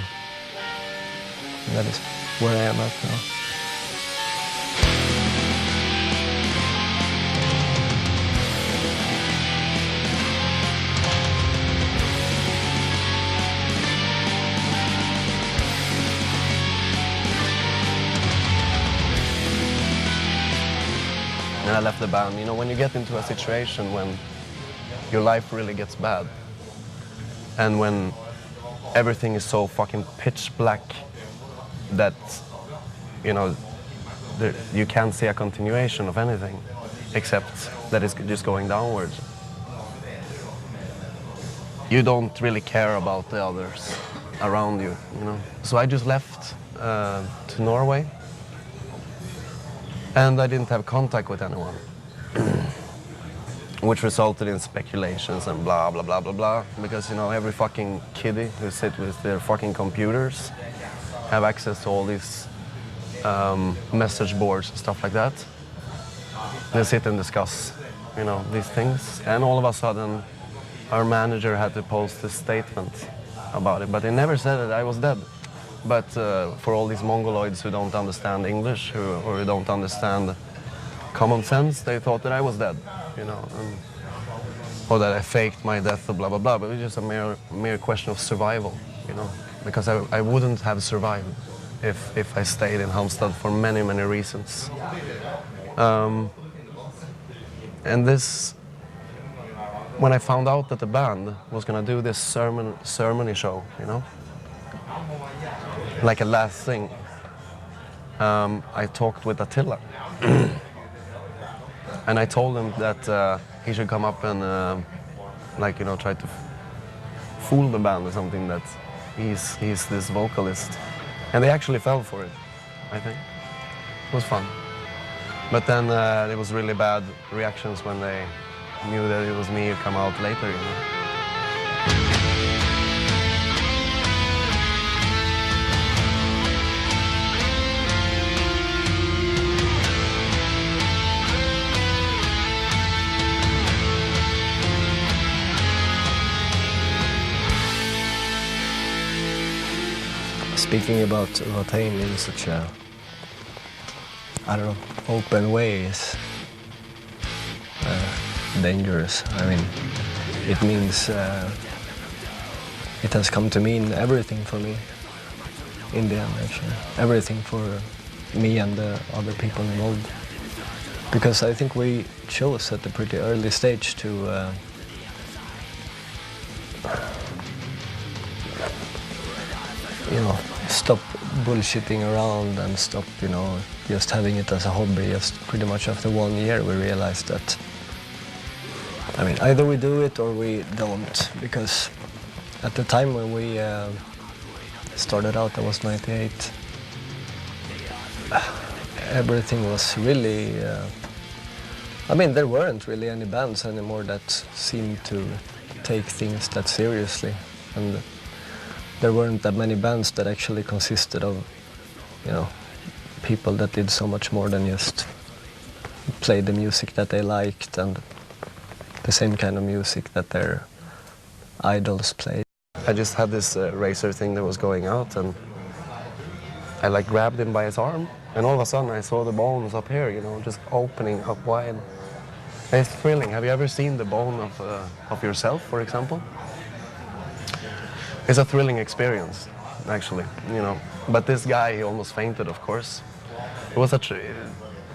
[SPEAKER 12] And that is where I am at now.
[SPEAKER 20] I left the band. You know, when you get into a situation when your life really gets bad, and when everything is so fucking pitch black that, you know, you can't see a continuation of anything except that it's just going downwards. You don't really care about the others around you, you know. So I just left to Norway, and I didn't have contact with anyone, which resulted in speculations and blah, blah, blah, blah, blah, because, you know, every fucking kiddie who sit with their fucking computers have access to all these message boards and stuff like that. They sit and discuss, you know, these things, and all of a sudden our manager had to post a statement about it, but he never said that I was dead. But for all these mongoloids who don't understand English or who don't understand common sense, they thought that I was dead, you know, or that I faked my death or blah, blah, blah. But it was just a mere question of survival, you know, because I wouldn't have survived if I stayed in Halmstad for many, many reasons. And this, when I found out that the band was going to do this ceremony show, you know, like a last thing, I talked with Attila. And I told him that he should come up and, like, you know, try to fool the band or something, that he's this vocalist. And they actually fell for it, I think. It was fun. But then it was really bad reactions when they knew that it was me who come out later, you know.
[SPEAKER 12] Speaking about Latin in such a, I don't know, open way is dangerous. I mean, it means it has come to mean everything for me in the end, actually. Everything for me and the other people involved. Because I think we chose at a pretty early stage to you know, stop bullshitting around and stop, you know, just having it as a hobby. Just pretty much after 1 year we realized that, I mean, either we do it or we don't, because at the time when we started out, that was 98, everything was really, I mean, there weren't really any bands anymore that seemed to take things that seriously, and there weren't that many bands that actually consisted of, you know, people that did so much more than just play the music that they liked and the same kind of music that their idols played.
[SPEAKER 20] I just had this racer thing that was going out, and I like grabbed him by his arm, and all of a sudden I saw the bones up here, you know, just opening up wide. It's thrilling. Have you ever seen the bone of yourself, for example? It's a thrilling experience, actually, you know. But this guy, he almost fainted, of course. It was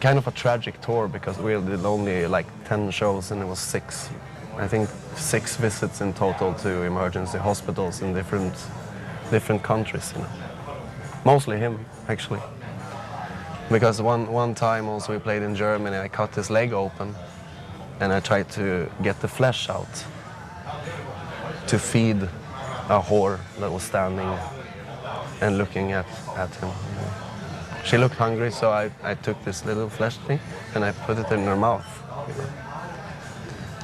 [SPEAKER 20] kind of a tragic tour, because we did only like 10 shows and it was 6. I think 6 visits in total to emergency hospitals in different countries, you know. Mostly him, actually. Because one time also we played in Germany, I cut his leg open and I tried to get the flesh out to feed a whore that was standing and looking at him. She looked hungry, so I took this little flesh thing and I put it in her mouth. You know.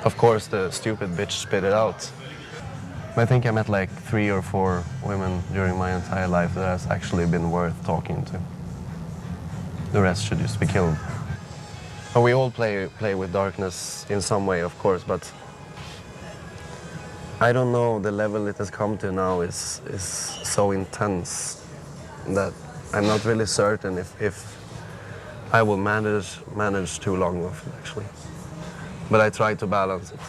[SPEAKER 20] Of course, the stupid bitch spit it out. I think I met like 3 or 4 women during my entire life that has actually been worth talking to. The rest should just be killed. But we all play with darkness in some way, of course, but I don't know, the level it has come to now is so intense that I'm not really certain if I will manage too long of it, actually. But I try to balance it,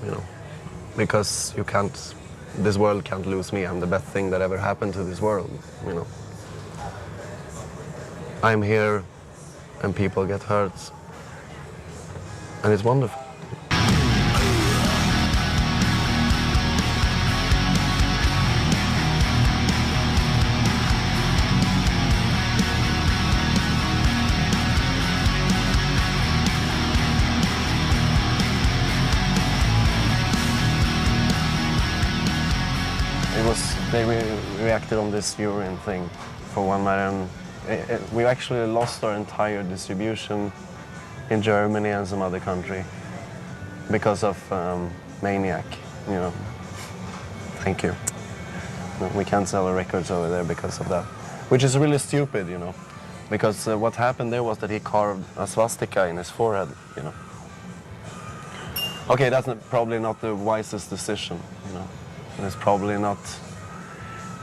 [SPEAKER 20] you know, because this world can't lose me. I'm the best thing that ever happened to this world, you know. I'm here and people get hurt. And it's wonderful. They reacted on this urine thing for one matter, and we actually lost our entire distribution in Germany and some other country because of Maniac, you know. Thank you. No, we can't sell our records over there because of that, which is really stupid, you know, because what happened there was that he carved a swastika in his forehead, you know. Okay, that's probably not the wisest decision, you know. It's probably not.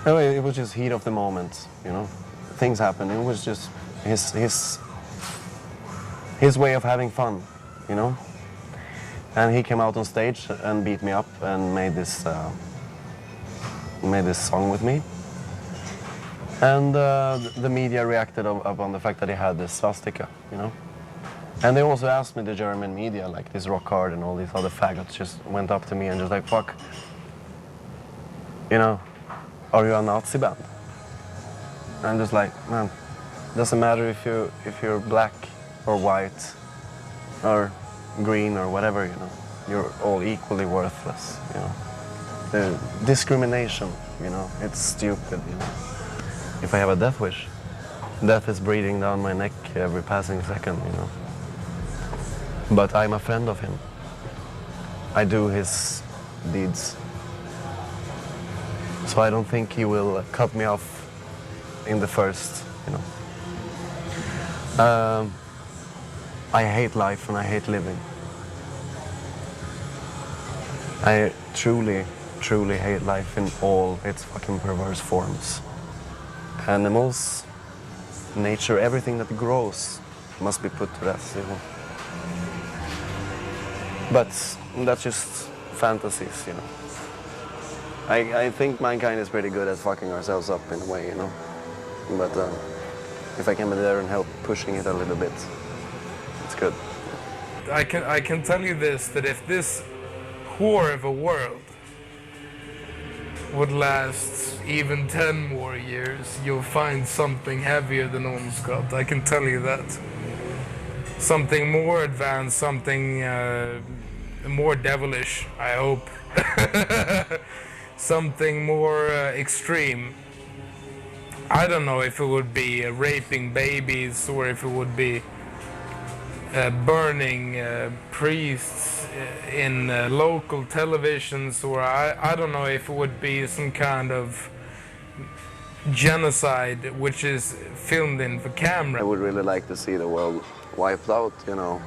[SPEAKER 20] No, it was just heat of the moment, you know. Things happened. It was just his way of having fun, you know. And he came out on stage and beat me up and made this song with me. And the media reacted upon the fact that he had this swastika, you know. And they also asked me, the German media, like this Rock Hard and all these other faggots, just went up to me and just like, fuck, you know. Are you a Nazi band? And I'm just like, man, doesn't matter if you're black or white or green or whatever, you know. You're all equally worthless, you know. The discrimination, you know, it's stupid, you know. If I have a death wish, death is breathing down my neck every passing second, you know. But I'm a friend of him. I do his deeds. So I don't think he will cut me off in the first, you know. I hate life and I hate living. I truly, truly hate life in all its fucking perverse forms. Animals, nature, everything that grows must be put to death, you know. But that's just fantasies, you know. I think mankind is pretty good at fucking ourselves up in a way, you know. But if I can be there and help pushing it a little bit, it's good.
[SPEAKER 19] I can tell you this, that if this whore of a world would last even 10 more years, you'll find something heavier than Onskott. I can tell you that. Something more advanced, something more devilish, I hope. Something more extreme. I don't know if it would be raping babies or if it would be burning priests in local televisions, or I don't know if it would be some kind of genocide which is filmed in the camera.
[SPEAKER 20] I would really like to see the world wiped out, you know.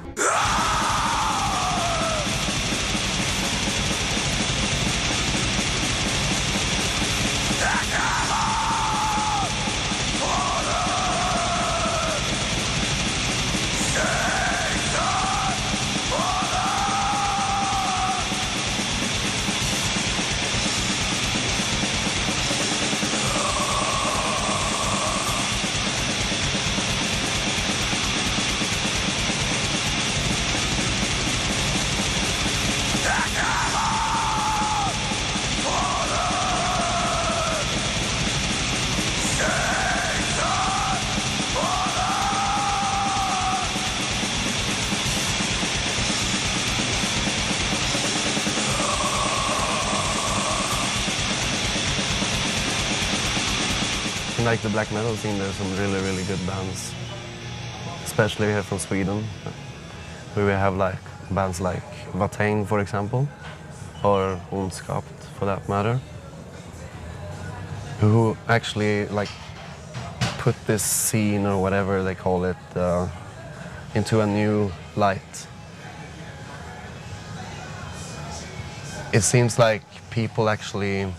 [SPEAKER 20] Like the black metal scene, there's some really, really good bands, especially here from Sweden. We have like bands like Watain, for example, or Onskott, for that matter, who actually like put this scene, or whatever they call it, into a new light. It seems like people actually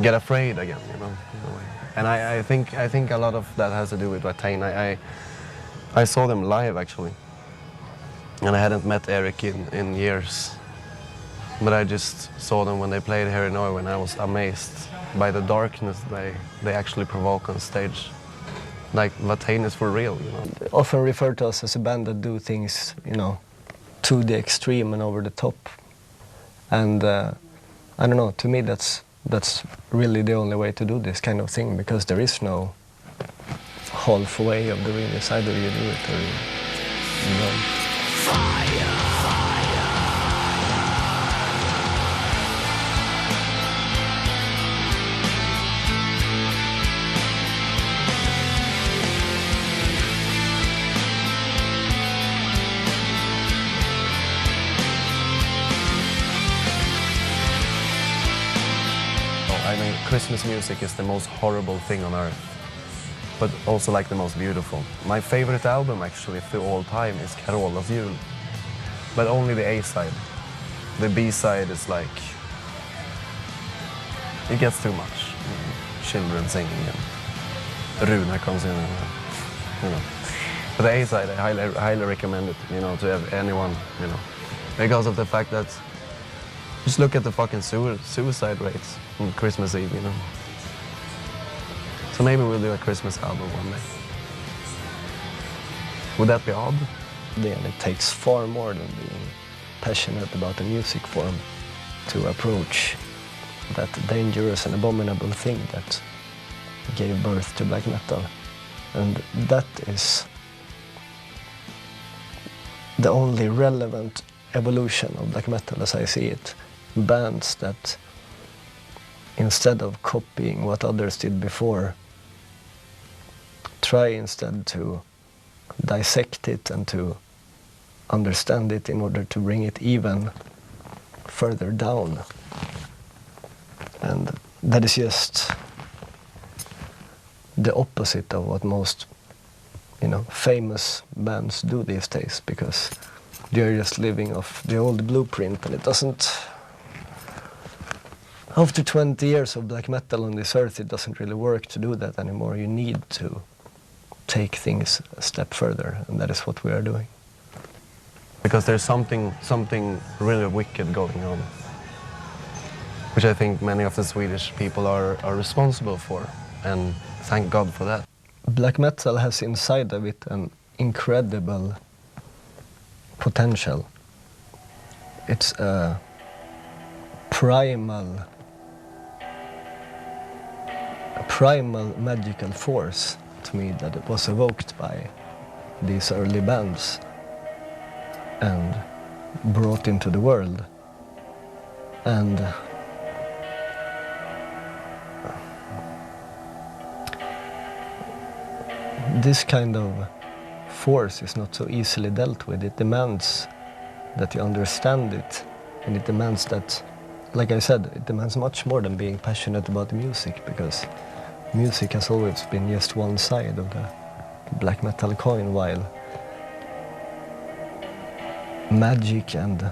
[SPEAKER 20] get afraid again, you know, in a way. And I think a lot of that has to do with Watain. I saw them live actually, and I hadn't met Eric in years, but I just saw them when they played here in Norway, and I was amazed by the darkness they actually provoke on stage. Like Watain is for real, you know.
[SPEAKER 12] They often refer to us as a band that do things, you know, to the extreme and over the top. And I don't know, to me that's really the only way to do this kind of thing, because there is no halfway of doing this. Either you do it or you don't.
[SPEAKER 20] I mean, Christmas music is the most horrible thing on earth, but also like the most beautiful. My favorite album actually through all time is Carolas Jul, but only the A-side. The B-side is like, it gets too much. Children singing and Runa comes in, you know. But the A-side, I highly recommend it, you know, to anyone, you know, because of the fact that just look at the fucking suicide rates on Christmas Eve, you know. So maybe we'll do a Christmas album one day. Would that be odd?
[SPEAKER 12] Then it takes far more than being passionate about a music form to approach that dangerous and abominable thing that gave birth to black metal. And that is the only relevant evolution of black metal as I see it. Bands that, instead of copying what others did before, try instead to dissect it and to understand it in order to bring it even further down. And that is just the opposite of what most, you know, famous bands do these days, because they're just living off the old blueprint, and it doesn't. After 20 years of black metal on this earth, it doesn't really work to do that anymore. You need to take things a step further, and that is what we are doing.
[SPEAKER 20] Because there's something really wicked going on, which I think many of the Swedish people are responsible for, and thank God for that.
[SPEAKER 12] Black metal has inside of it an incredible potential. It's a primal magical force to me that it was evoked by these early bands and brought into the world. And this kind of force is not so easily dealt with. It demands that you understand it, and it demands that, like I said, it demands much more than being passionate about music, because music has always been just one side of the black metal coin, while magic and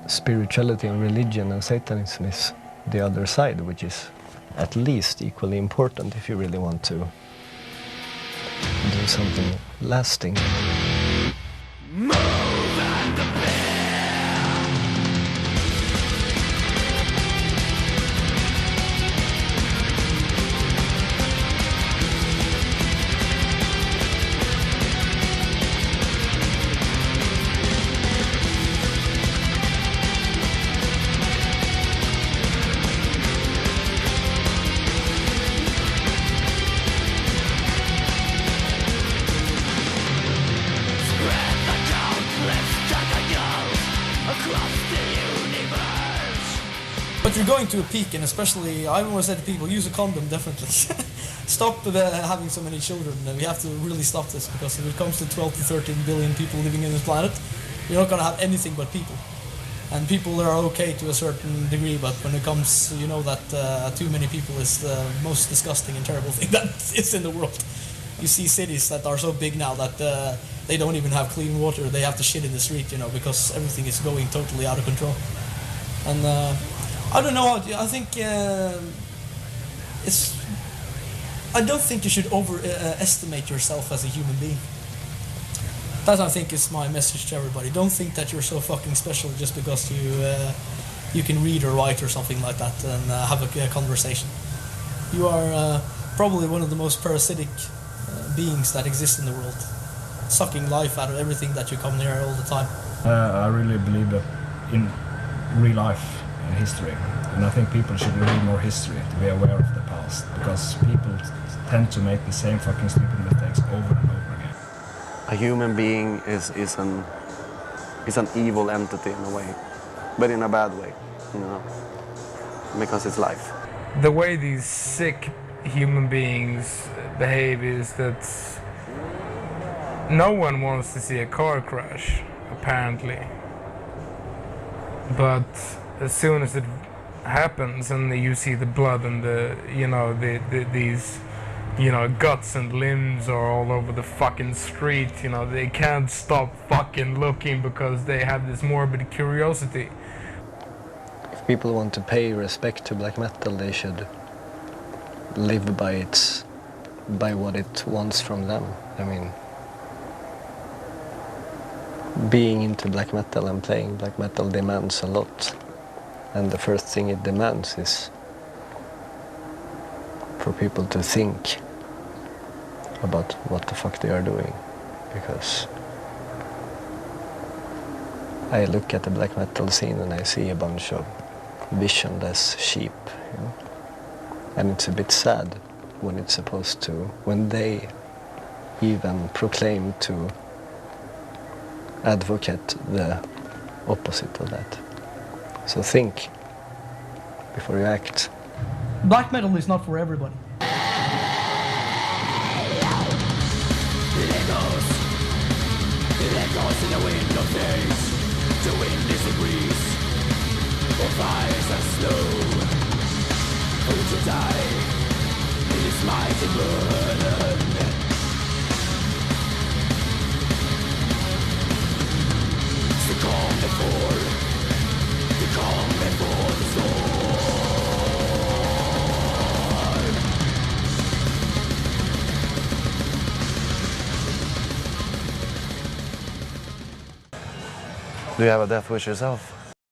[SPEAKER 12] spirituality and religion and Satanism is the other side, which is at least equally important if you really want to do something lasting.
[SPEAKER 2] But you're going to a peak, and especially, I always say to people, use a condom, definitely. Stop having so many children. We have to really stop this, because if it comes to 12 to 13 billion people living on this planet, you're not going to have anything but people. And people are okay to a certain degree, but when it comes, you know that too many people is the most disgusting and terrible thing that is in the world. You see cities that are so big now that they don't even have clean water. They have to shit in the street, you know, because everything is going totally out of control. And I don't know. I think it's. I don't think you should overestimate yourself as a human being. That, I think, is my message to everybody. Don't think that you're so fucking special just because you can read or write or something like that and have a conversation. You are probably one of the most parasitic beings that exist in the world, sucking life out of everything that you come near all the time.
[SPEAKER 7] I really believe that in real life history, and I think people should read more history to be aware of the past, because people tend to make the same fucking stupid mistakes over and over again.
[SPEAKER 20] A human being is an evil entity in a way, but in a bad way, you know, because it's life.
[SPEAKER 19] The way these sick human beings behave is that no one wants to see a car crash, apparently. But as soon as it happens and you see the blood and these guts and limbs are all over the fucking street, they can't stop fucking looking because they have this morbid curiosity.
[SPEAKER 12] If people want to pay respect to black metal, they should live by what it wants from them. I mean, being into black metal and playing black metal demands a lot, and the first thing it demands is for people to think about what the fuck they are doing, because I look at the black metal scene and I see a bunch of visionless sheep, you know? And it's a bit sad when it's supposed to, when they even proclaim to advocate the opposite of that. So think before you act.
[SPEAKER 2] Black metal is not for everybody.
[SPEAKER 18] It echoes in the wind of days. The wind disagrees. For fires are slow. Who to die in this mighty burden? The calm before the storm.
[SPEAKER 20] Do you have a death wish yourself?